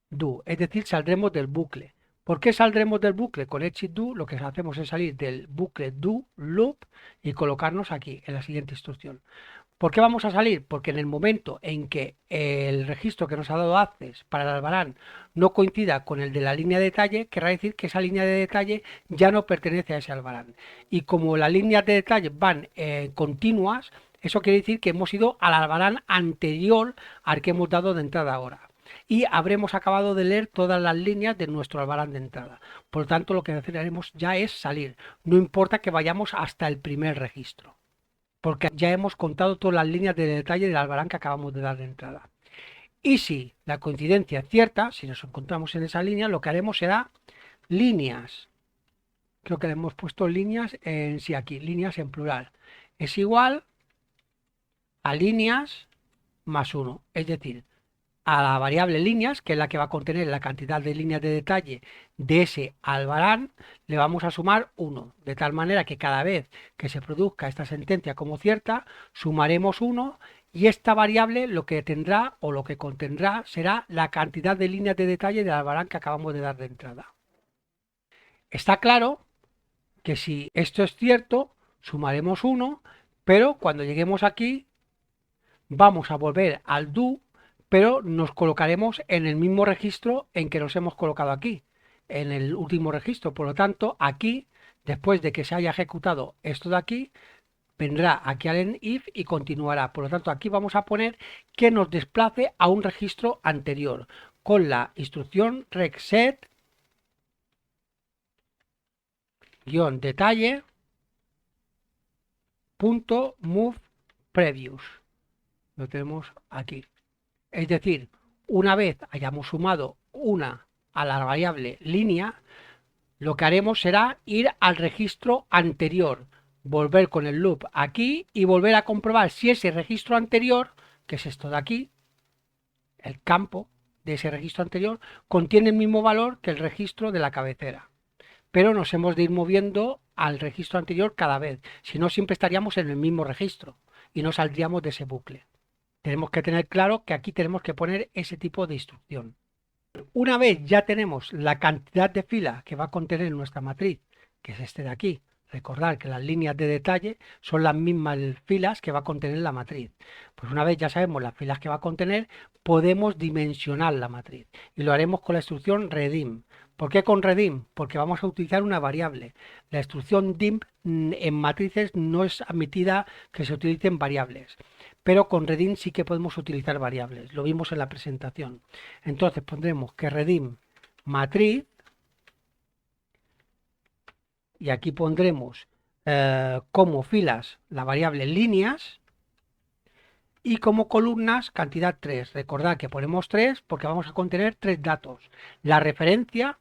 do, es decir, saldremos del bucle. ¿Por qué saldremos del bucle? Con exit do lo que hacemos es salir del bucle do loop y colocarnos aquí en la siguiente instrucción. ¿Por qué vamos a salir? Porque en el momento en que el registro que nos ha dado Access para el Albarán no coincida con el de la línea de detalle, querrá decir que esa línea de detalle ya no pertenece a ese Albarán. Y como las líneas de detalle van continuas, eso quiere decir que hemos ido al Albarán anterior al que hemos dado de entrada ahora. Y habremos acabado de leer todas las líneas de nuestro Albarán de entrada. Por lo tanto, lo que haremos ya es salir. No importa que vayamos hasta el primer registro, porque ya hemos contado todas las líneas de detalle del Albarán que acabamos de dar de entrada. Y si la coincidencia es cierta, si nos encontramos en esa línea, lo que haremos será líneas. Creo que le hemos puesto líneas en sí aquí, líneas en plural. Es igual a líneas más 1, es decir, a la variable líneas, que es la que va a contener la cantidad de líneas de detalle de ese Albarán, le vamos a sumar 1, de tal manera que cada vez que se produzca esta sentencia como cierta, sumaremos 1 y esta variable lo que tendrá o lo que contendrá será la cantidad de líneas de detalle del Albarán que acabamos de dar de entrada. Está claro que si esto es cierto, sumaremos 1, pero cuando lleguemos aquí vamos a volver al do, pero nos colocaremos en el mismo registro en que nos hemos colocado aquí, en el último registro. Por lo tanto, aquí, después de que se haya ejecutado esto de aquí, vendrá aquí al end if y continuará. Por lo tanto, aquí vamos a poner que nos desplace a un registro anterior con la instrucción regset -detalle .move previous. Lo tenemos aquí. Es decir, una vez hayamos sumado una a la variable línea, lo que haremos será ir al registro anterior, volver con el loop aquí y volver a comprobar si ese registro anterior, que es esto de aquí, el campo de ese registro anterior, contiene el mismo valor que el registro de la cabecera. Pero nos hemos de ir moviendo al registro anterior cada vez, si no siempre estaríamos en el mismo registro y no saldríamos de ese bucle. Tenemos que tener claro que aquí tenemos que poner ese tipo de instrucción. Una vez ya tenemos la cantidad de fila que va a contener nuestra matriz, que es este de aquí, Recordar que las líneas de detalle son las mismas filas que va a contener la matriz. Pues una vez ya sabemos las filas que va a contener, podemos dimensionar la matriz. Y lo haremos con la instrucción redim. ¿Por qué con redim? Porque vamos a utilizar una variable. La instrucción dim en matrices no es admitida que se utilicen variables. Pero con redim sí que podemos utilizar variables. Lo vimos en la presentación. Entonces pondremos que redim matriz. Y aquí pondremos como filas la variable líneas y como columnas cantidad 3. Recordad que ponemos 3 porque vamos a contener 3 datos. La referencia,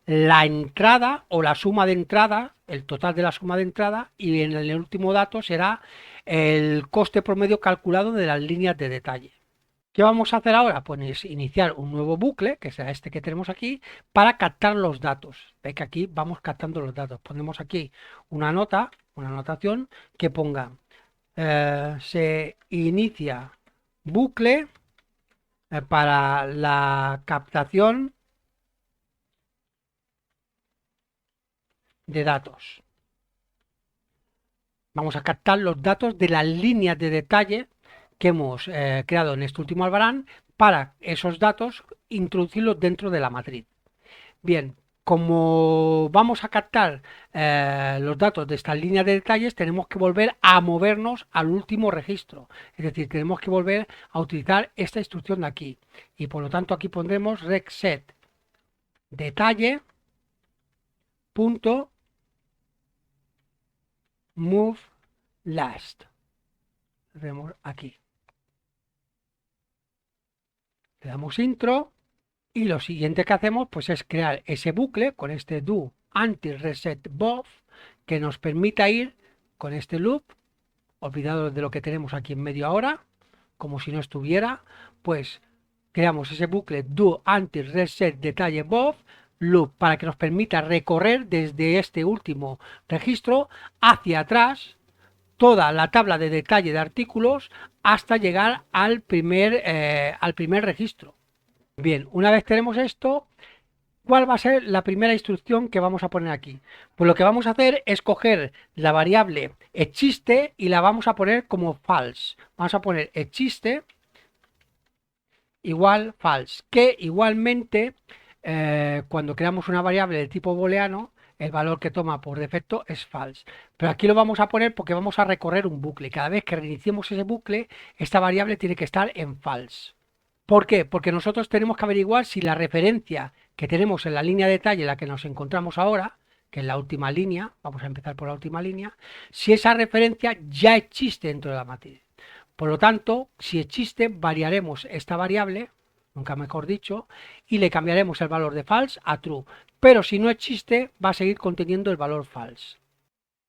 la entrada o la suma de entrada, el total de la suma de entrada, y en el último dato será el coste promedio calculado de las líneas de detalle. ¿Qué vamos a hacer ahora? Pues iniciar un nuevo bucle, que será este que tenemos aquí, para captar los datos. Veis que aquí vamos captando los datos. Ponemos aquí una nota, una anotación que ponga se inicia bucle para la captación de datos. Vamos a captar los datos de las líneas de detalle que hemos creado en este último albarán para esos datos introducirlos dentro de la matriz. Bien, como vamos a captar los datos de estas líneas de detalles, tenemos que volver a movernos al último registro. Es decir, tenemos que volver a utilizar esta instrucción de aquí. Y por lo tanto aquí pondremos recset detalle punto move last. Vemos aquí. Le damos intro. Y lo siguiente que hacemos pues es crear ese bucle con este do until reset both que nos permita ir con este loop, olvidado de lo que tenemos aquí en medio ahora, como si no estuviera, pues creamos ese bucle do until reset detalle both loop para que nos permita recorrer desde este último registro hacia atrás toda la tabla de detalle de artículos hasta llegar al primer registro. Bien, una vez tenemos esto, ¿cuál va a ser la primera instrucción que vamos a poner aquí? Pues lo que vamos a hacer es coger la variable existe y la vamos a poner como false. Vamos a poner existe igual false, que igualmente cuando creamos una variable de tipo booleano, el valor que toma por defecto es false. Pero aquí lo vamos a poner porque vamos a recorrer un bucle. Cada vez que reiniciemos ese bucle, esta variable tiene que estar en false. ¿Por qué? Porque nosotros tenemos que averiguar si la referencia que tenemos en la línea de detalle en la que nos encontramos ahora, que es la última línea, vamos a empezar por la última línea, si esa referencia ya existe dentro de la matriz. Por lo tanto, si existe, variaremos esta variable, nunca mejor dicho, y le cambiaremos el valor de false a true. Pero si no existe, va a seguir conteniendo el valor false.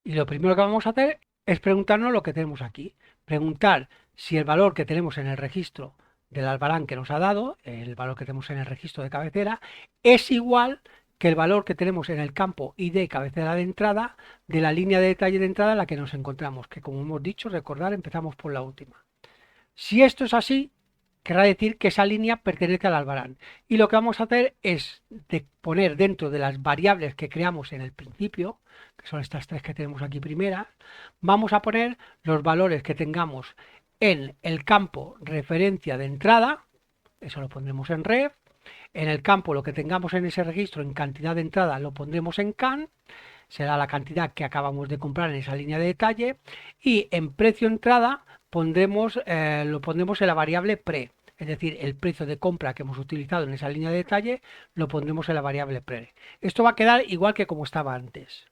Y lo primero que vamos a hacer es preguntarnos lo que tenemos aquí. Preguntar si el valor que tenemos en el registro del albarán que nos ha dado, el valor que tenemos en el registro de cabecera, es igual que el valor que tenemos en el campo ID cabecera de entrada de la línea de detalle de entrada en la que nos encontramos, que como hemos dicho, recordar, empezamos por la última. Si esto es así, querrá decir que esa línea pertenece al albarán. Y lo que vamos a hacer es poner dentro de las variables que creamos en el principio, que son estas tres que tenemos aquí primeras, vamos a poner los valores que tengamos en el campo referencia de entrada, eso lo pondremos en ref, en el campo lo que tengamos en ese registro en cantidad de entrada lo pondremos en can, será la cantidad que acabamos de comprar en esa línea de detalle, y en precio entrada lo pondremos en la variable pre, es decir, el precio de compra que hemos utilizado en esa línea de detalle lo pondremos en la variable pre. Esto va a quedar igual que como estaba antes.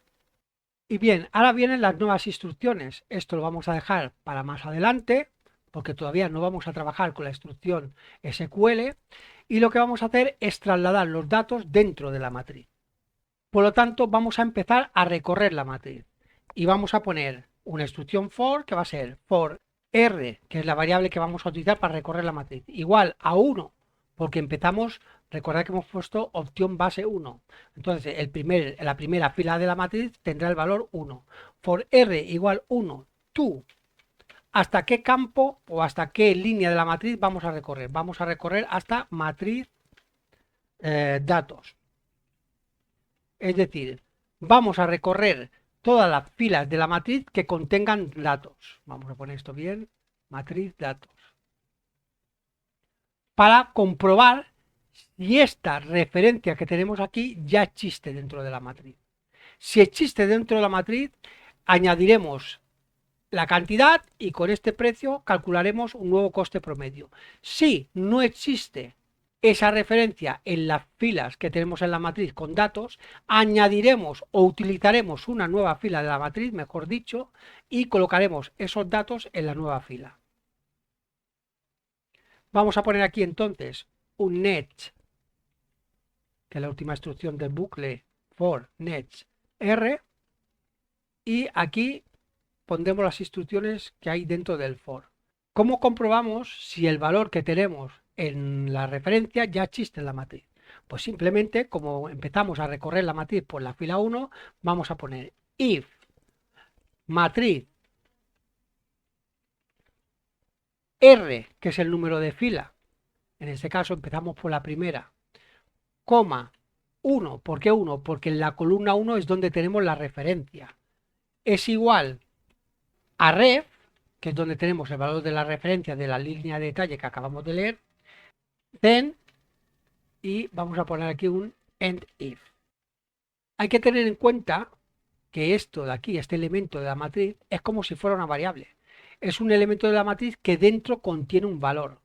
Y bien, ahora vienen las nuevas instrucciones. Esto lo vamos a dejar para más adelante, porque todavía no vamos a trabajar con la instrucción SQL, y lo que vamos a hacer es trasladar los datos dentro de la matriz. Por lo tanto, vamos a empezar a recorrer la matriz y vamos a poner una instrucción for que va a ser for r, que es la variable que vamos a utilizar para recorrer la matriz, igual a 1, porque empezamos, recordad que hemos puesto opción base 1. Entonces, la primera fila de la matriz tendrá el valor 1. For r igual 1, to. ¿Hasta qué campo o hasta qué línea de la matriz vamos a recorrer? Vamos a recorrer hasta matriz datos. Es decir, vamos a recorrer todas las filas de la matriz que contengan datos. Vamos a poner esto bien, matriz datos. Para comprobar si esta referencia que tenemos aquí ya existe dentro de la matriz. Si existe dentro de la matriz, añadiremos la cantidad y con este precio calcularemos un nuevo coste promedio. Si no existe esa referencia en las filas que tenemos en la matriz con datos, añadiremos o utilizaremos una nueva fila de la matriz, mejor dicho, y colocaremos esos datos en la nueva fila. Vamos a poner aquí entonces un next, que es la última instrucción del bucle for next r, y aquí pondremos las instrucciones que hay dentro del for. ¿Cómo comprobamos si el valor que tenemos en la referencia ya existe en la matriz? Pues simplemente, como empezamos a recorrer la matriz por la fila 1, vamos a poner if matriz r, que es el número de fila, en este caso empezamos por la primera, coma 1, ¿por qué 1? Porque en la columna 1 es donde tenemos la referencia, es igual a ref, que es donde tenemos el valor de la referencia de la línea de detalle que acabamos de leer, then, y vamos a poner aquí un end if. Hay que tener en cuenta que esto de aquí, este elemento de la matriz, es como si fuera una variable. Es un elemento de la matriz que dentro contiene un valor.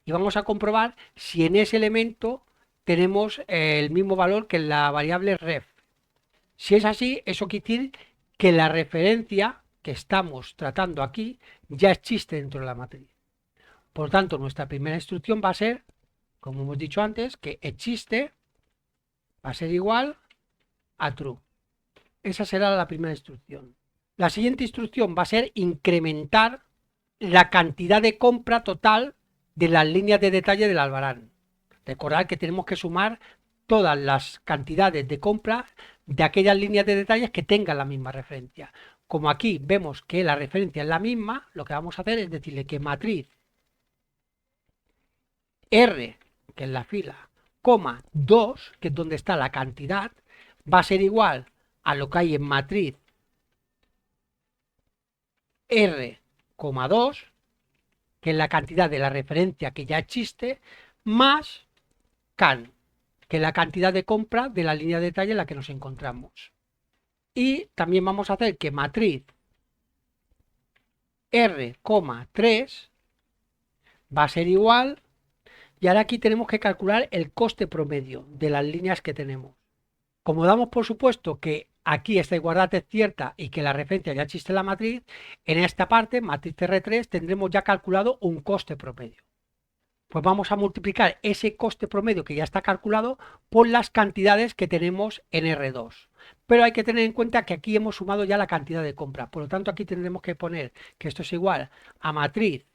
Y vamos a comprobar si en ese elemento tenemos el mismo valor que en la variable ref. Si es así, eso quiere decir que la referencia que estamos tratando aquí ya existe dentro de la matriz. Por tanto, nuestra primera instrucción va a ser, como hemos dicho antes, que existe va a ser igual a true. Esa será la primera instrucción. La siguiente instrucción va a ser incrementar la cantidad de compra total de las líneas de detalle del albarán. Recordad que tenemos que sumar todas las cantidades de compra de aquellas líneas de detalles que tengan la misma referencia. Como aquí vemos que la referencia es la misma, lo que vamos a hacer es decirle que matriz R, que es la fila, coma 2, que es donde está la cantidad, va a ser igual a lo que hay en matriz R, 2, que es la cantidad de la referencia que ya existe, más can, que es la cantidad de compra de la línea de detalle en la que nos encontramos. Y también vamos a hacer que matriz R, 3 va a ser igual, y ahora aquí tenemos que calcular el coste promedio de las líneas que tenemos. Como damos por supuesto que aquí esta igualdad es cierta y que la referencia ya existe en la matriz, en esta parte, matriz R3, tendremos ya calculado un coste promedio. Pues vamos a multiplicar ese coste promedio que ya está calculado por las cantidades que tenemos en R2. Pero hay que tener en cuenta que aquí hemos sumado ya la cantidad de compra. Por lo tanto, aquí tendremos que poner que esto es igual a matriz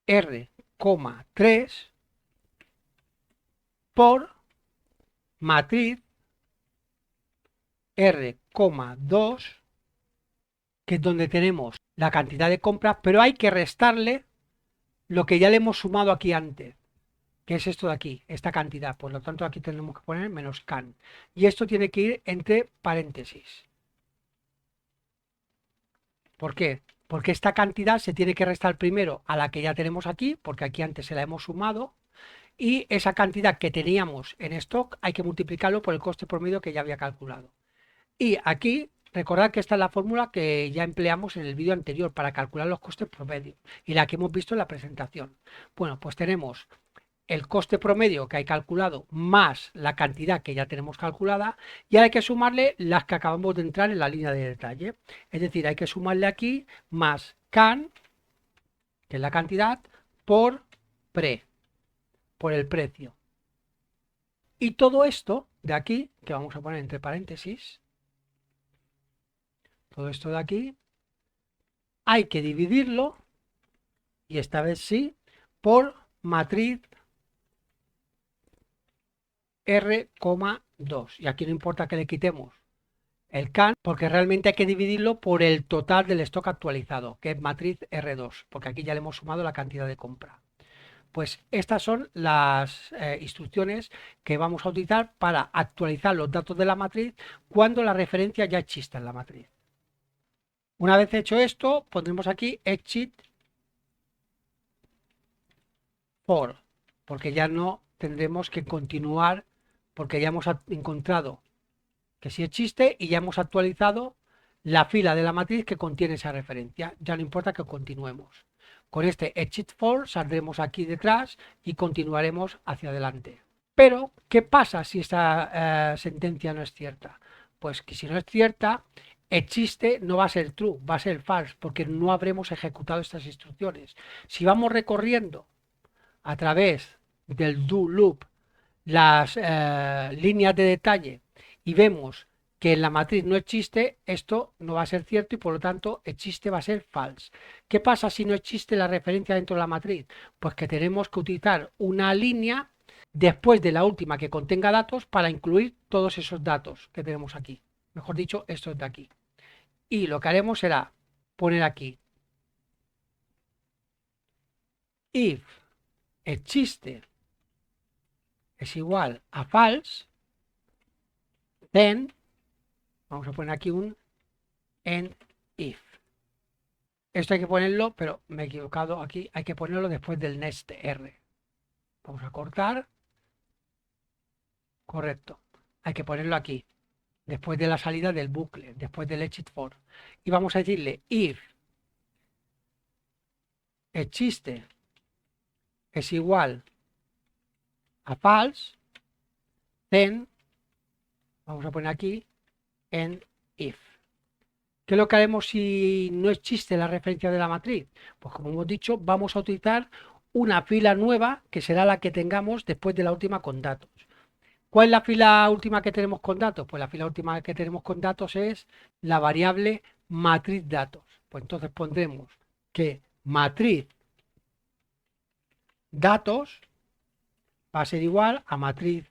R, 3 por matriz R, 2, que es donde tenemos la cantidad de compras, pero hay que restarle lo que ya le hemos sumado aquí antes, que es esto de aquí, esta cantidad. Por lo tanto, aquí tenemos que poner menos can. Y esto tiene que ir entre paréntesis. ¿Por qué? Porque esta cantidad se tiene que restar primero a la que ya tenemos aquí, porque aquí antes se la hemos sumado, y esa cantidad que teníamos en stock hay que multiplicarlo por el coste promedio que ya había calculado. Y aquí recordad que esta es la fórmula que ya empleamos en el vídeo anterior para calcular los costes promedios y la que hemos visto en la presentación. Bueno, pues tenemos el coste promedio que hay calculado más la cantidad que ya tenemos calculada y ahora hay que sumarle las que acabamos de entrar en la línea de detalle. Es decir, hay que sumarle aquí más can, que es la cantidad, por pre, por el precio. Y todo esto de aquí, que vamos a poner entre paréntesis, todo esto de aquí, hay que dividirlo, y esta vez sí, por matriz R,2. Y aquí no importa que le quitemos el can, porque realmente hay que dividirlo por el total del stock actualizado, que es matriz R2, porque aquí ya le hemos sumado la cantidad de compra. Pues estas son las instrucciones que vamos a utilizar para actualizar los datos de la matriz cuando la referencia ya exista en la matriz. Una vez hecho esto, pondremos aquí exit for, porque ya no tendremos que continuar, porque ya hemos encontrado que sí existe y ya hemos actualizado la fila de la matriz que contiene esa referencia. Ya no importa que continuemos. Con este exit for saldremos aquí detrás y continuaremos hacia adelante. Pero, ¿qué pasa si esta sentencia no es cierta? Pues que si no es cierta, existe no va a ser true, va a ser false, porque no habremos ejecutado estas instrucciones. Si vamos recorriendo a través del do loop las líneas de detalle y vemos que en la matriz no existe, esto no va a ser cierto y por lo tanto existe va a ser false. ¿Qué pasa si no existe la referencia dentro de la matriz? Pues que tenemos que utilizar una línea después de la última que contenga datos para incluir todos esos datos que tenemos aquí. Mejor dicho, estos de aquí. Y lo que haremos será poner aquí if existe es igual a false, then vamos a poner aquí un end if. Esto hay que ponerlo, pero me he equivocado aquí, hay que ponerlo después del next R. Vamos a cortar. Correcto. Hay que ponerlo aquí, después de la salida del bucle, después del exit for. Y vamos a decirle if existe es igual a false, then vamos a poner aquí end if. ¿Qué es lo que haremos si no existe la referencia de la matriz? Pues como hemos dicho, vamos a utilizar una fila nueva que será la que tengamos después de la última con datos. ¿Cuál es la fila última que tenemos con datos? Pues la fila última que tenemos con datos es la variable matriz datos. Pues entonces pondremos que matriz datos va a ser igual a matriz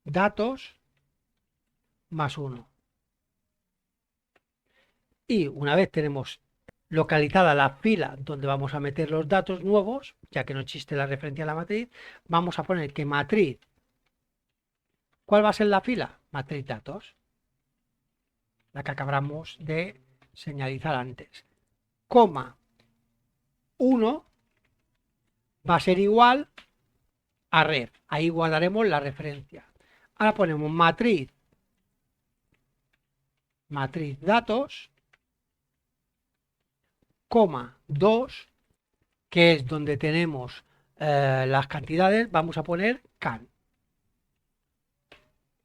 datos más 1. Y una vez tenemos localizada la fila donde vamos a meter los datos nuevos, ya que no existe la referencia a la matriz, vamos a poner que matriz, ¿cuál va a ser la fila? Matriz datos, la que acabamos de señalizar antes, coma 1 va a ser igual a ref, ahí guardaremos la referencia. Ahora ponemos matriz datos, coma 2, que es donde tenemos las cantidades, vamos a poner can.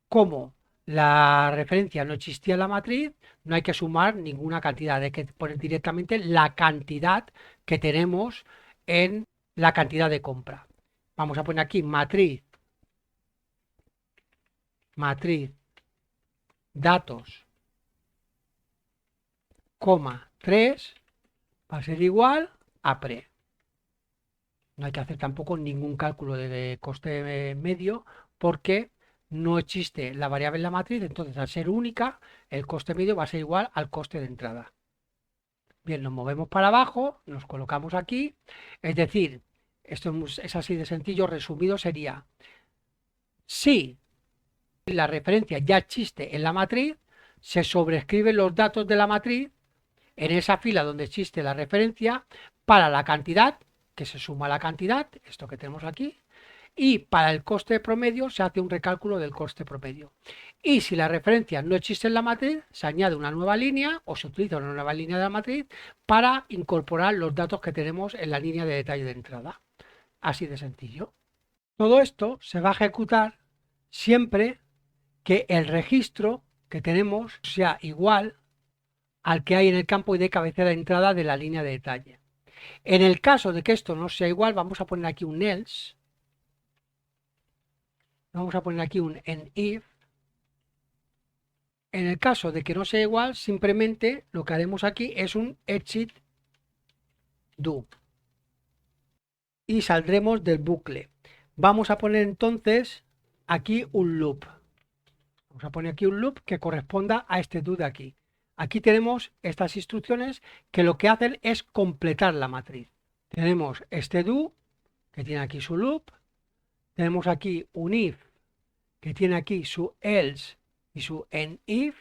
Como la referencia no existía en la matriz, no hay que sumar ninguna cantidad, hay que poner directamente la cantidad que tenemos en la cantidad de compra. Vamos a poner aquí matriz datos, coma 3 va a ser igual a pre. No hay que hacer tampoco ningún cálculo de coste medio porque no existe la variable en la matriz, entonces al ser única, el coste medio va a ser igual al coste de entrada. Bien, nos movemos para abajo, nos colocamos aquí, es decir, esto es así de sencillo, resumido sería, si la referencia ya existe en la matriz, se sobrescriben los datos de la matriz en esa fila donde existe la referencia para la cantidad, que se suma la cantidad, esto que tenemos aquí, y para el coste promedio se hace un recálculo del coste promedio. Y si la referencia no existe en la matriz, se añade una nueva línea o se utiliza una nueva línea de la matriz para incorporar los datos que tenemos en la línea de detalle de entrada. Así de sencillo. Todo esto se va a ejecutar siempre que el registro que tenemos sea igual al que hay en el campo de cabecera de entrada de la línea de detalle. En el caso de que esto no sea igual, vamos a poner aquí un else. Vamos a poner aquí un end if. En el caso de que no sea igual, simplemente lo que haremos aquí es un exit do. Y saldremos del bucle. Vamos a poner entonces aquí un loop. Vamos a poner aquí un loop que corresponda a este do de aquí. Aquí tenemos estas instrucciones que lo que hacen es completar la matriz. Tenemos este do que tiene aquí su loop. Tenemos aquí un if, que tiene aquí su else y su endif.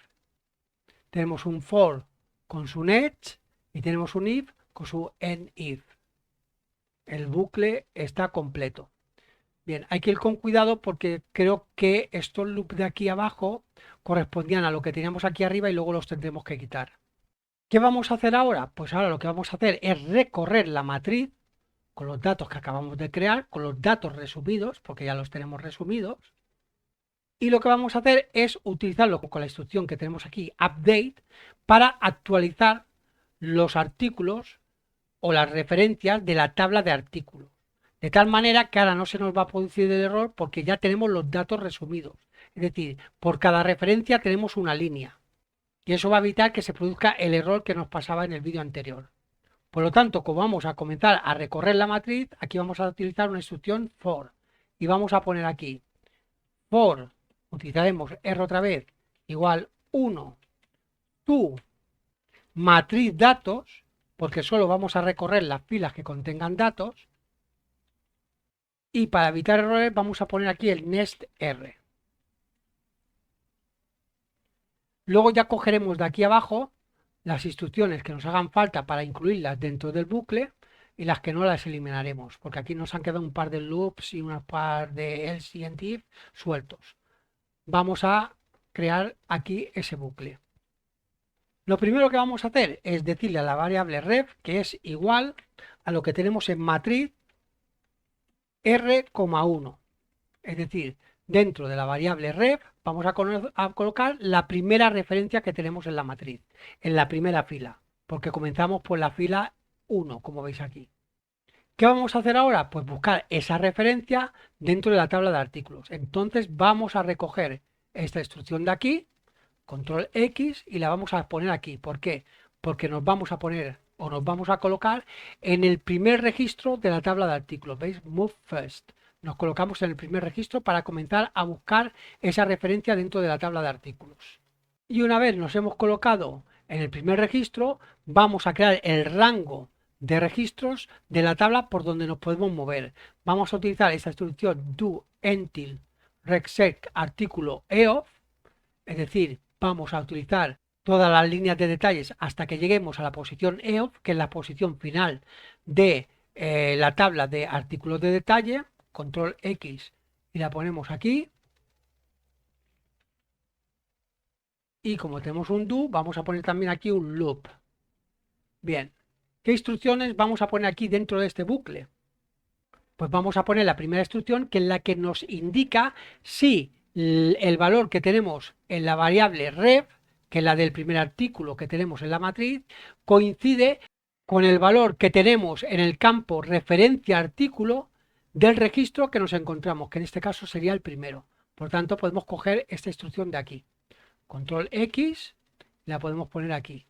Tenemos un for con su next y tenemos un if con su endif. El bucle está completo. Bien, hay que ir con cuidado porque creo que estos loops de aquí abajo correspondían a lo que teníamos aquí arriba y luego los tendremos que quitar. ¿Qué vamos a hacer ahora? Pues ahora lo que vamos a hacer es recorrer la matriz con los datos que acabamos de crear, con los datos resumidos, porque ya los tenemos resumidos. Y lo que vamos a hacer es utilizarlo con la instrucción que tenemos aquí, update, para actualizar los artículos o las referencias de la tabla de artículos. De tal manera que ahora no se nos va a producir el error porque ya tenemos los datos resumidos. Es decir, por cada referencia tenemos una línea. Y eso va a evitar que se produzca el error que nos pasaba en el vídeo anterior. Por lo tanto, como vamos a comenzar a recorrer la matriz, aquí vamos a utilizar una instrucción for. Y vamos a poner aquí for, utilizaremos R otra vez, igual 1, to matriz datos, porque solo vamos a recorrer las filas que contengan datos. Y para evitar errores vamos a poner aquí el next R. Luego ya cogeremos de aquí abajo las instrucciones que nos hagan falta para incluirlas dentro del bucle y las que no las eliminaremos, porque aquí nos han quedado un par de loops y un par de else y if sueltos. Vamos a crear aquí ese bucle. Lo primero que vamos a hacer es decirle a la variable ref que es igual a lo que tenemos en matriz r,1. Es decir, dentro de la variable ref vamos a colocar la primera referencia que tenemos en la matriz, en la primera fila, porque comenzamos por la fila 1, como veis aquí. ¿Qué vamos a hacer ahora? Pues buscar esa referencia dentro de la tabla de artículos. Entonces vamos a recoger esta instrucción de aquí, control X, y la vamos a poner aquí. ¿Por qué? Porque nos vamos a poner o nos vamos a colocar en el primer registro de la tabla de artículos. ¿Veis? Move first. Nos colocamos en el primer registro para comenzar a buscar esa referencia dentro de la tabla de artículos. Y una vez nos hemos colocado en el primer registro, vamos a crear el rango de registros de la tabla por donde nos podemos mover. Vamos a utilizar esta instrucción do until regsec artículo eof, es decir, vamos a utilizar todas las líneas de detalles hasta que lleguemos a la posición eof, que es la posición final de la tabla de artículos de detalle. Control X y la ponemos aquí. Y como tenemos un do, vamos a poner también aquí un loop. Bien, ¿qué instrucciones vamos a poner aquí dentro de este bucle? Pues vamos a poner la primera instrucción, que es la que nos indica si el valor que tenemos en la variable ref, que es la del primer artículo que tenemos en la matriz, coincide con el valor que tenemos en el campo referencia artículo del registro que nos encontramos, que en este caso sería el primero. Por tanto, podemos coger esta instrucción de aquí. Control X, la podemos poner aquí.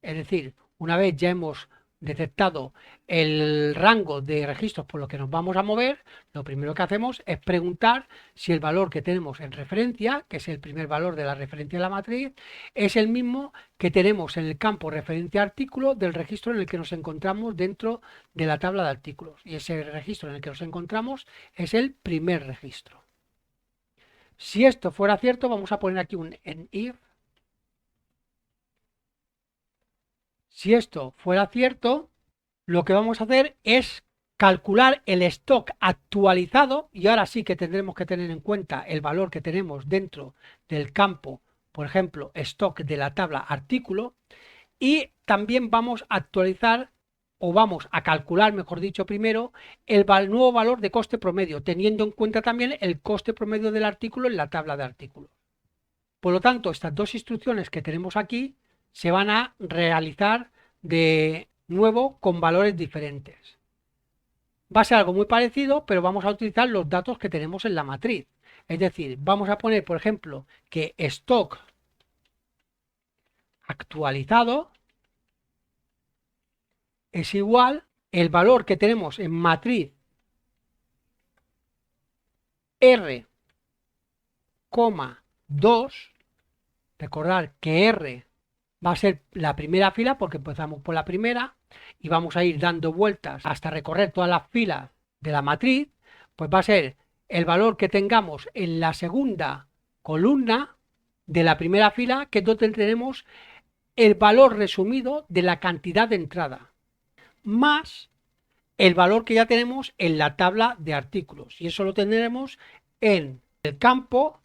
Es decir, una vez ya hemos detectado el rango de registros por los que nos vamos a mover, lo primero que hacemos es preguntar si el valor que tenemos en referencia, que es el primer valor de la referencia de la matriz, es el mismo que tenemos en el campo referencia artículo del registro en el que nos encontramos dentro de la tabla de artículos. Y ese registro en el que nos encontramos es el primer registro. Si esto fuera cierto, vamos a poner aquí un if. Si esto fuera cierto, lo que vamos a hacer es calcular el stock actualizado, y ahora sí que tendremos que tener en cuenta el valor que tenemos dentro del campo, por ejemplo, stock de la tabla artículo, y también vamos a actualizar o vamos a calcular, mejor dicho, primero el nuevo valor de coste promedio, teniendo en cuenta también el coste promedio del artículo en la tabla de artículos. Por lo tanto, estas dos instrucciones que tenemos aquí se van a realizar de nuevo con valores diferentes. Va a ser algo muy parecido, pero vamos a utilizar los datos que tenemos en la matriz. Es decir, vamos a poner, por ejemplo, que stock actualizado es igual el valor que tenemos en matriz R,2. Recordar que R va a ser la primera fila porque empezamos por la primera y vamos a ir dando vueltas hasta recorrer todas las filas de la matriz, pues va a ser el valor que tengamos en la segunda columna de la primera fila, que es donde tenemos el valor resumido de la cantidad de entrada, más el valor que ya tenemos en la tabla de artículos. Y eso lo tendremos en el campo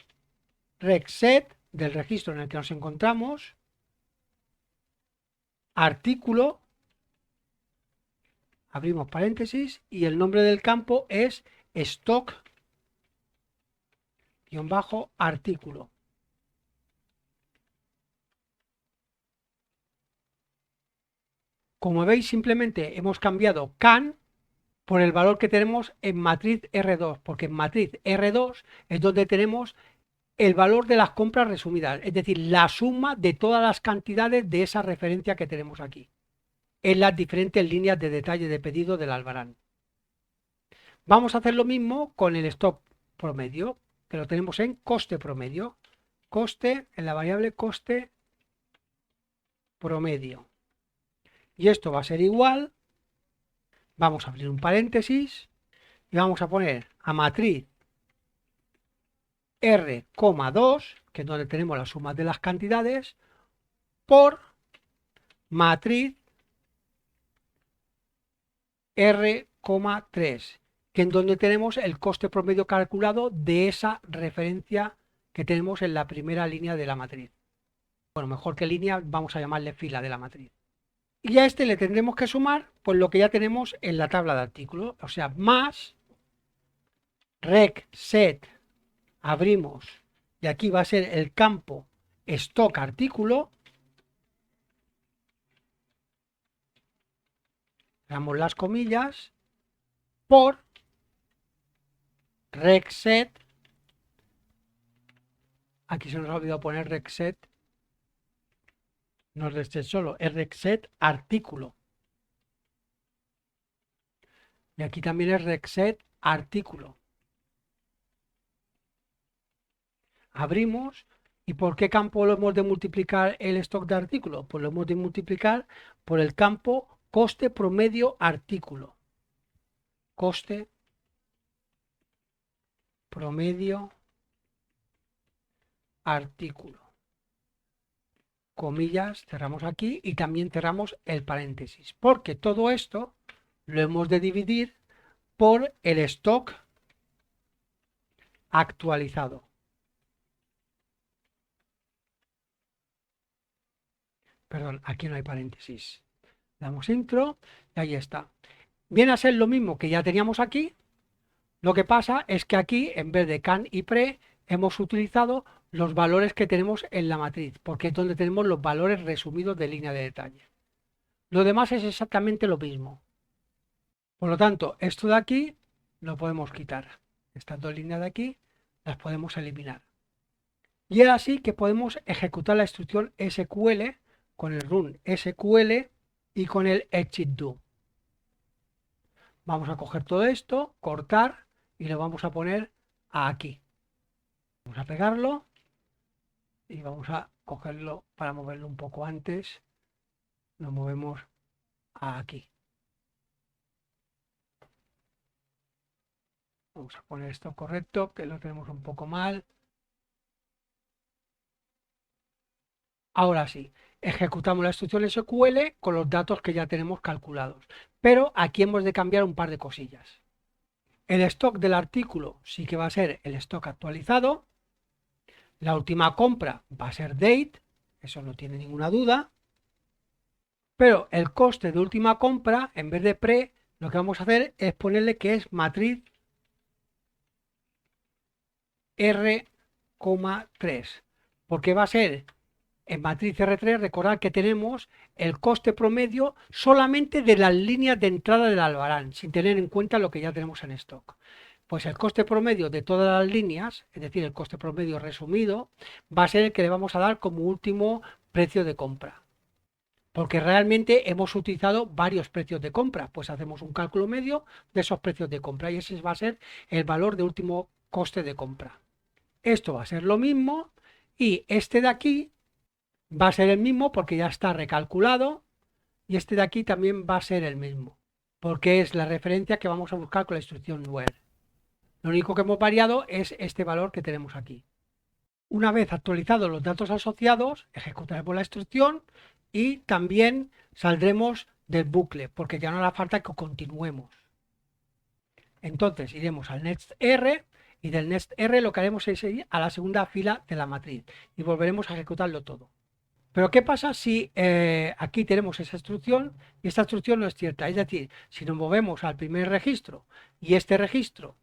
recset del registro en el que nos encontramos, artículo, abrimos paréntesis, y el nombre del campo es stock-artículo. Como veis, simplemente hemos cambiado can por el valor que tenemos en matriz R2, porque en matriz R2 es donde tenemos el valor de las compras resumidas, es decir, la suma de todas las cantidades de esa referencia que tenemos aquí, en las diferentes líneas de detalle de pedido del albarán. Vamos a hacer lo mismo con el stock promedio, que lo tenemos en coste promedio. Coste, en la variable coste promedio. Y esto va a ser igual, vamos a abrir un paréntesis y vamos a poner a matriz R,2, que es donde tenemos la suma de las cantidades, por matriz R,3, que es donde tenemos el coste promedio calculado de esa referencia que tenemos en la primera línea de la matriz. Bueno, mejor que línea, vamos a llamarle fila de la matriz. Y a este le tendremos que sumar pues lo que ya tenemos en la tabla de artículos, o sea, más rec set, abrimos, y aquí va a ser el campo stock artículo, damos las comillas, por rec set, aquí se nos ha olvidado poner rec set, no es rec set solo, es rec set artículo. Y aquí también es rec set artículo. Abrimos, ¿y por qué campo lo hemos de multiplicar el stock de artículo? Pues lo hemos de multiplicar por el campo coste promedio artículo. Coste promedio artículo. Comillas, cerramos aquí y también cerramos el paréntesis, porque todo esto lo hemos de dividir por el stock actualizado. Perdón, aquí no hay paréntesis. Damos intro y ahí está. Viene a ser lo mismo que ya teníamos aquí. Lo que pasa es que aquí, en vez de can y pre, hemos utilizado los valores que tenemos en la matriz, porque es donde tenemos los valores resumidos de línea de detalle. Lo demás es exactamente lo mismo. Por lo tanto, esto de aquí lo podemos quitar. Estas dos líneas de aquí las podemos eliminar. Y es así que podemos ejecutar la instrucción SQL con el run SQL y con el exit do. Vamos a coger todo esto, cortar y lo vamos a poner aquí. Vamos a pegarlo y vamos a cogerlo para moverlo un poco antes. Lo movemos aquí. Vamos a poner esto correcto, que lo tenemos un poco mal. Ahora sí, ejecutamos la instrucción SQL con los datos que ya tenemos calculados. Pero aquí hemos de cambiar un par de cosillas. El stock del artículo sí que va a ser el stock actualizado. La última compra va a ser date, eso no tiene ninguna duda. Pero el coste de última compra, en vez de pre, lo que vamos a hacer es ponerle que es matriz R,3, porque va a ser en matriz R3, recordad que tenemos el coste promedio solamente de las líneas de entrada del albarán, sin tener en cuenta lo que ya tenemos en stock. Pues el coste promedio de todas las líneas, es decir, el coste promedio resumido, va a ser el que le vamos a dar como último precio de compra. Porque realmente hemos utilizado varios precios de compra, pues hacemos un cálculo medio de esos precios de compra y ese va a ser el valor de último coste de compra. Esto va a ser lo mismo y este de aquí va a ser el mismo porque ya está recalculado, y este de aquí también va a ser el mismo, porque es la referencia que vamos a buscar con la instrucción where. Lo único que hemos variado es este valor que tenemos aquí. Una vez actualizados los datos asociados, ejecutaremos la instrucción y también saldremos del bucle, porque ya no hará falta que continuemos. Entonces iremos al next_r y del next_r lo que haremos es ir a la segunda fila de la matriz y volveremos a ejecutarlo todo. Pero ¿qué pasa si aquí tenemos esa instrucción y esta instrucción no es cierta? Es decir, si nos movemos al primer registro y este registro,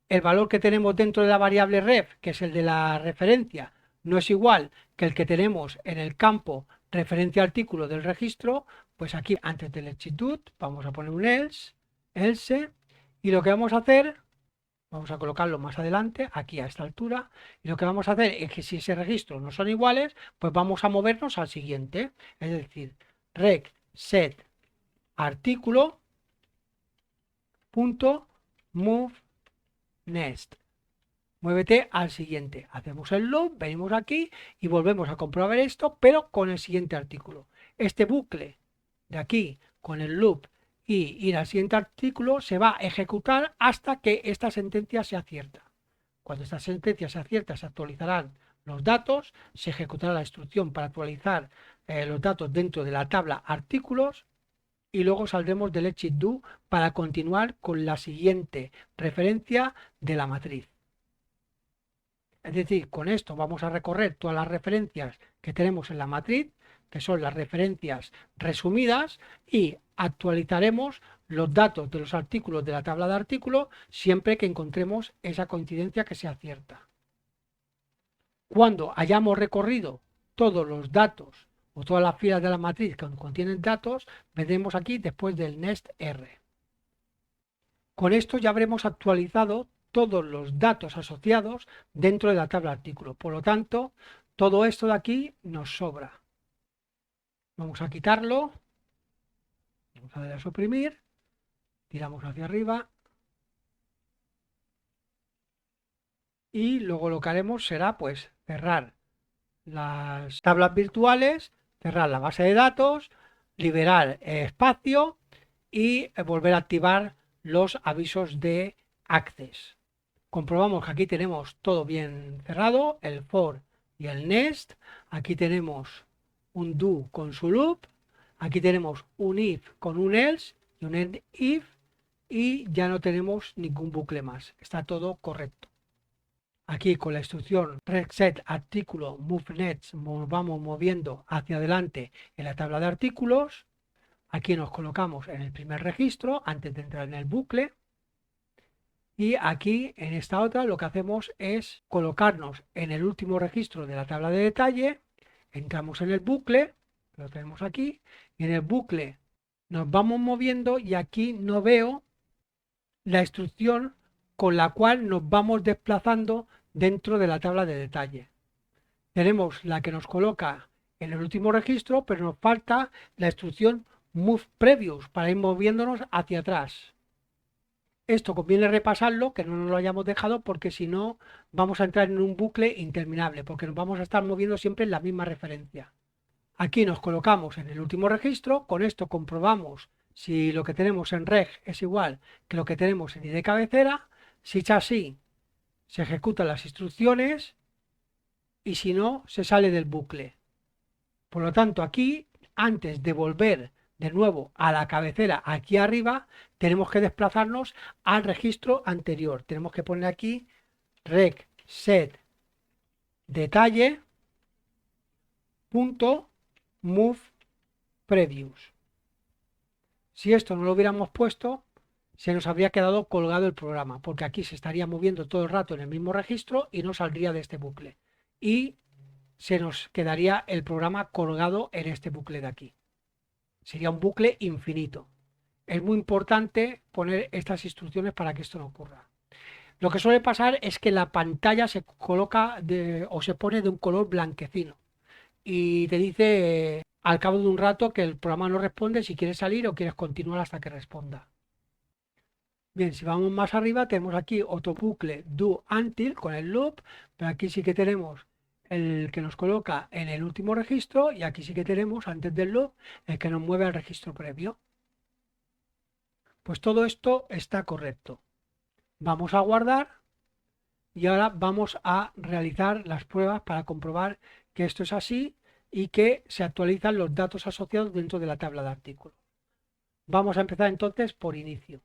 el valor que tenemos dentro de la variable ref, que es el de la referencia, no es igual que el que tenemos en el campo referencia artículo del registro, pues aquí antes del execute vamos a poner un else, y lo que vamos a hacer, vamos a colocarlo más adelante, aquí a esta altura, y lo que vamos a hacer es que si ese registro no son iguales, pues vamos a movernos al siguiente, es decir, rec set artículo punto move next. Muévete al siguiente. Hacemos el loop, venimos aquí y volvemos a comprobar esto, pero con el siguiente artículo. Este bucle de aquí con el loop y ir al siguiente artículo se va a ejecutar hasta que esta sentencia sea cierta. Cuando esta sentencia sea cierta, se actualizarán los datos, se ejecutará la instrucción para actualizar los datos dentro de la tabla artículos y luego saldremos del exit do para continuar con la siguiente referencia de la matriz. Es decir, con esto vamos a recorrer todas las referencias que tenemos en la matriz, que son las referencias resumidas, y actualizaremos los datos de los artículos de la tabla de artículos siempre que encontremos esa coincidencia que sea cierta. Cuando hayamos recorrido todos los datos o todas las filas de la matriz que contienen datos, vendremos aquí después del next_r. Con esto ya habremos actualizado todos los datos asociados dentro de la tabla artículo. Por lo tanto, todo esto de aquí nos sobra. Vamos a quitarlo. Vamos a darle a suprimir. Tiramos hacia arriba. Y luego lo que haremos será pues cerrar las tablas virtuales, cerrar la base de datos, liberar espacio y volver a activar los avisos de access. Comprobamos que aquí tenemos todo bien cerrado, el for y el nest. Aquí tenemos un do con su loop. Aquí tenemos un if con un else y un end if. Y ya no tenemos ningún bucle más. Está todo correcto. Aquí con la instrucción reset artículo move next nos vamos moviendo hacia adelante en la tabla de artículos. Aquí nos colocamos en el primer registro antes de entrar en el bucle. Y aquí en esta otra lo que hacemos es colocarnos en el último registro de la tabla de detalle, entramos en el bucle, lo tenemos aquí, y en el bucle nos vamos moviendo y aquí no veo la instrucción con la cual nos vamos desplazando dentro de la tabla de detalle. Tenemos la que nos coloca en el último registro, pero nos falta la instrucción move previous para ir moviéndonos hacia atrás. Esto conviene repasarlo, que no nos lo hayamos dejado, porque si no vamos a entrar en un bucle interminable, porque nos vamos a estar moviendo siempre en la misma referencia. Aquí nos colocamos en el último registro, con esto comprobamos si lo que tenemos en reg es igual que lo que tenemos en id cabecera. Si es así, se ejecutan las instrucciones y si no, se sale del bucle. Por lo tanto, aquí, antes de volver de nuevo a la cabecera aquí arriba, tenemos que desplazarnos al registro anterior. Tenemos que poner aquí rec set detalle punto move previous. Si esto no lo hubiéramos puesto, se nos habría quedado colgado el programa, porque aquí se estaría moviendo todo el rato en el mismo registro y no saldría de este bucle. Y se nos quedaría el programa colgado en este bucle de aquí. Sería un bucle infinito. Es muy importante poner estas instrucciones para que esto no ocurra. Lo que suele pasar es que la pantalla se coloca o se pone de un color blanquecino y te dice al cabo de un rato que el programa no responde si quieres salir o quieres continuar hasta que responda. Bien, si vamos más arriba tenemos aquí otro bucle do until con el loop, pero aquí sí que tenemos el que nos coloca en el último registro, y aquí sí que tenemos, antes del loop, el que nos mueve al registro previo. Pues todo esto está correcto. Vamos a guardar y ahora vamos a realizar las pruebas para comprobar que esto es así y que se actualizan los datos asociados dentro de la tabla de artículos. Vamos a empezar entonces por inicio.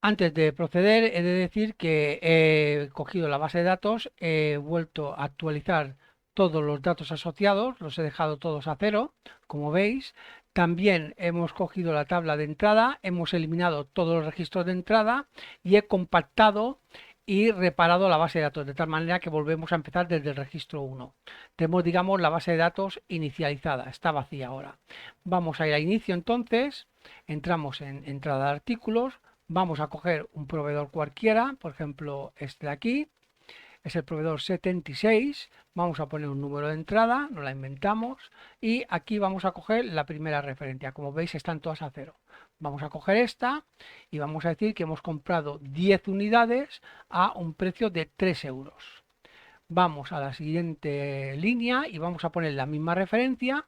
Antes de proceder, he de decir que he cogido la base de datos, he vuelto a actualizar todos los datos asociados, los he dejado todos a cero, como veis. También hemos cogido la tabla de entrada, hemos eliminado todos los registros de entrada y he compactado y reparado la base de datos, de tal manera que volvemos a empezar desde el registro 1. Tenemos, digamos, la base de datos inicializada, está vacía ahora. Vamos a ir a inicio entonces, entramos en entrada de artículos. Vamos a coger un proveedor cualquiera, por ejemplo este de aquí, es el proveedor 76, vamos a poner un número de entrada, nos la inventamos y aquí vamos a coger la primera referencia, como veis están todas a cero. Vamos a coger esta y vamos a decir que hemos comprado 10 unidades a un precio de 3 euros. Vamos a la siguiente línea y vamos a poner la misma referencia,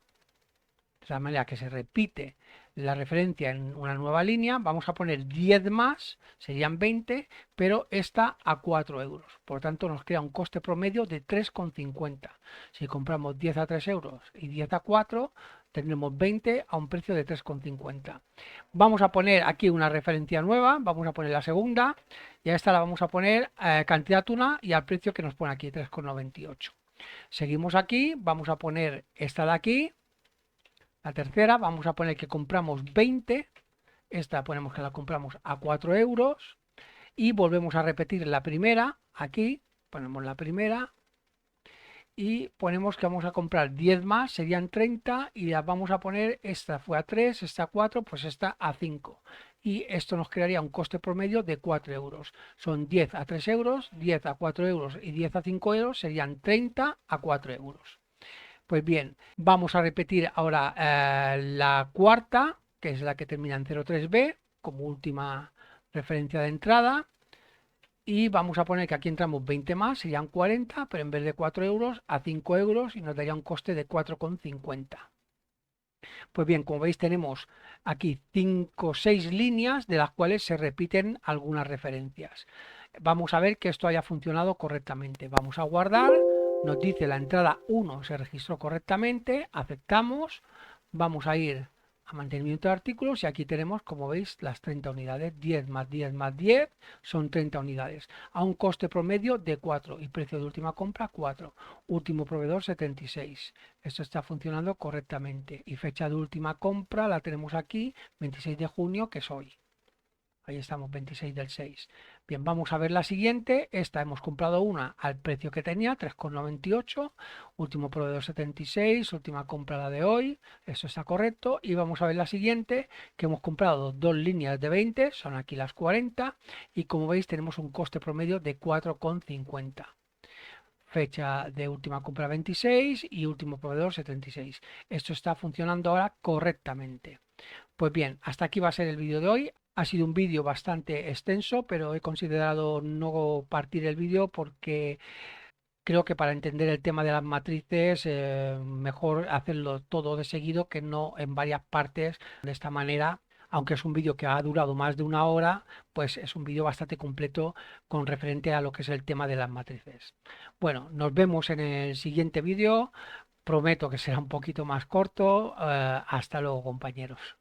de tal manera que se repite la referencia en una nueva línea. Vamos a poner 10 más, serían 20, pero esta a 4 euros. Por lo tanto, nos crea un coste promedio de 3,50. Si compramos 10 a 3 euros y 10 a 4, tendremos 20 a un precio de 3,50. Vamos a poner aquí una referencia nueva, vamos a poner la segunda, y a esta la vamos a poner cantidad una y al precio que nos pone aquí, 3,98. Seguimos aquí, vamos a poner esta de aquí. La tercera, vamos a poner que compramos 20, esta ponemos que la compramos a 4 euros y volvemos a repetir la primera, aquí ponemos la primera y ponemos que vamos a comprar 10 más, serían 30 y las vamos a poner, esta fue a 3, esta a 4, pues esta a 5. Y esto nos crearía un coste promedio de 4 euros. Son 10 a 3 euros, 10 a 4 euros y 10 a 5 euros, serían 30 a 4 euros. Pues bien, vamos a repetir ahora la cuarta, que es la que termina en 03B, como última referencia de entrada. Y vamos a poner que aquí entramos 20 más, serían 40, pero en vez de 4 euros, a 5 euros y nos daría un coste de 4,50. Pues bien, como veis tenemos aquí 5 o 6 líneas de las cuales se repiten algunas referencias. Vamos a ver que esto haya funcionado correctamente. Vamos a guardar, nos dice la entrada 1 se registró correctamente, aceptamos, vamos a ir a mantenimiento de artículos y aquí tenemos, como veis, las 30 unidades, 10 más 10 más 10 son 30 unidades, a un coste promedio de 4 y precio de última compra 4, último proveedor 76. Esto está funcionando correctamente y fecha de última compra la tenemos aquí, 26 de junio, que es hoy. Ahí estamos, 26 del 6. Bien, vamos a ver la siguiente. Esta hemos comprado una al precio que tenía, 3,98. Último proveedor 76, última compra la de hoy. Eso está correcto. Y vamos a ver la siguiente, que hemos comprado dos líneas de 20, son aquí las 40. Y como veis tenemos un coste promedio de 4,50. Fecha de última compra 26 y último proveedor 76. Esto está funcionando ahora correctamente. Pues bien, hasta aquí va a ser el vídeo de hoy. Ha sido un vídeo bastante extenso, pero he considerado no partir el vídeo porque creo que para entender el tema de las matrices mejor hacerlo todo de seguido que no en varias partes. De esta manera, aunque es un vídeo que ha durado más de una hora, pues es un vídeo bastante completo con referente a lo que es el tema de las matrices. Bueno, nos vemos en el siguiente vídeo. Prometo que será un poquito más corto. Hasta luego, compañeros.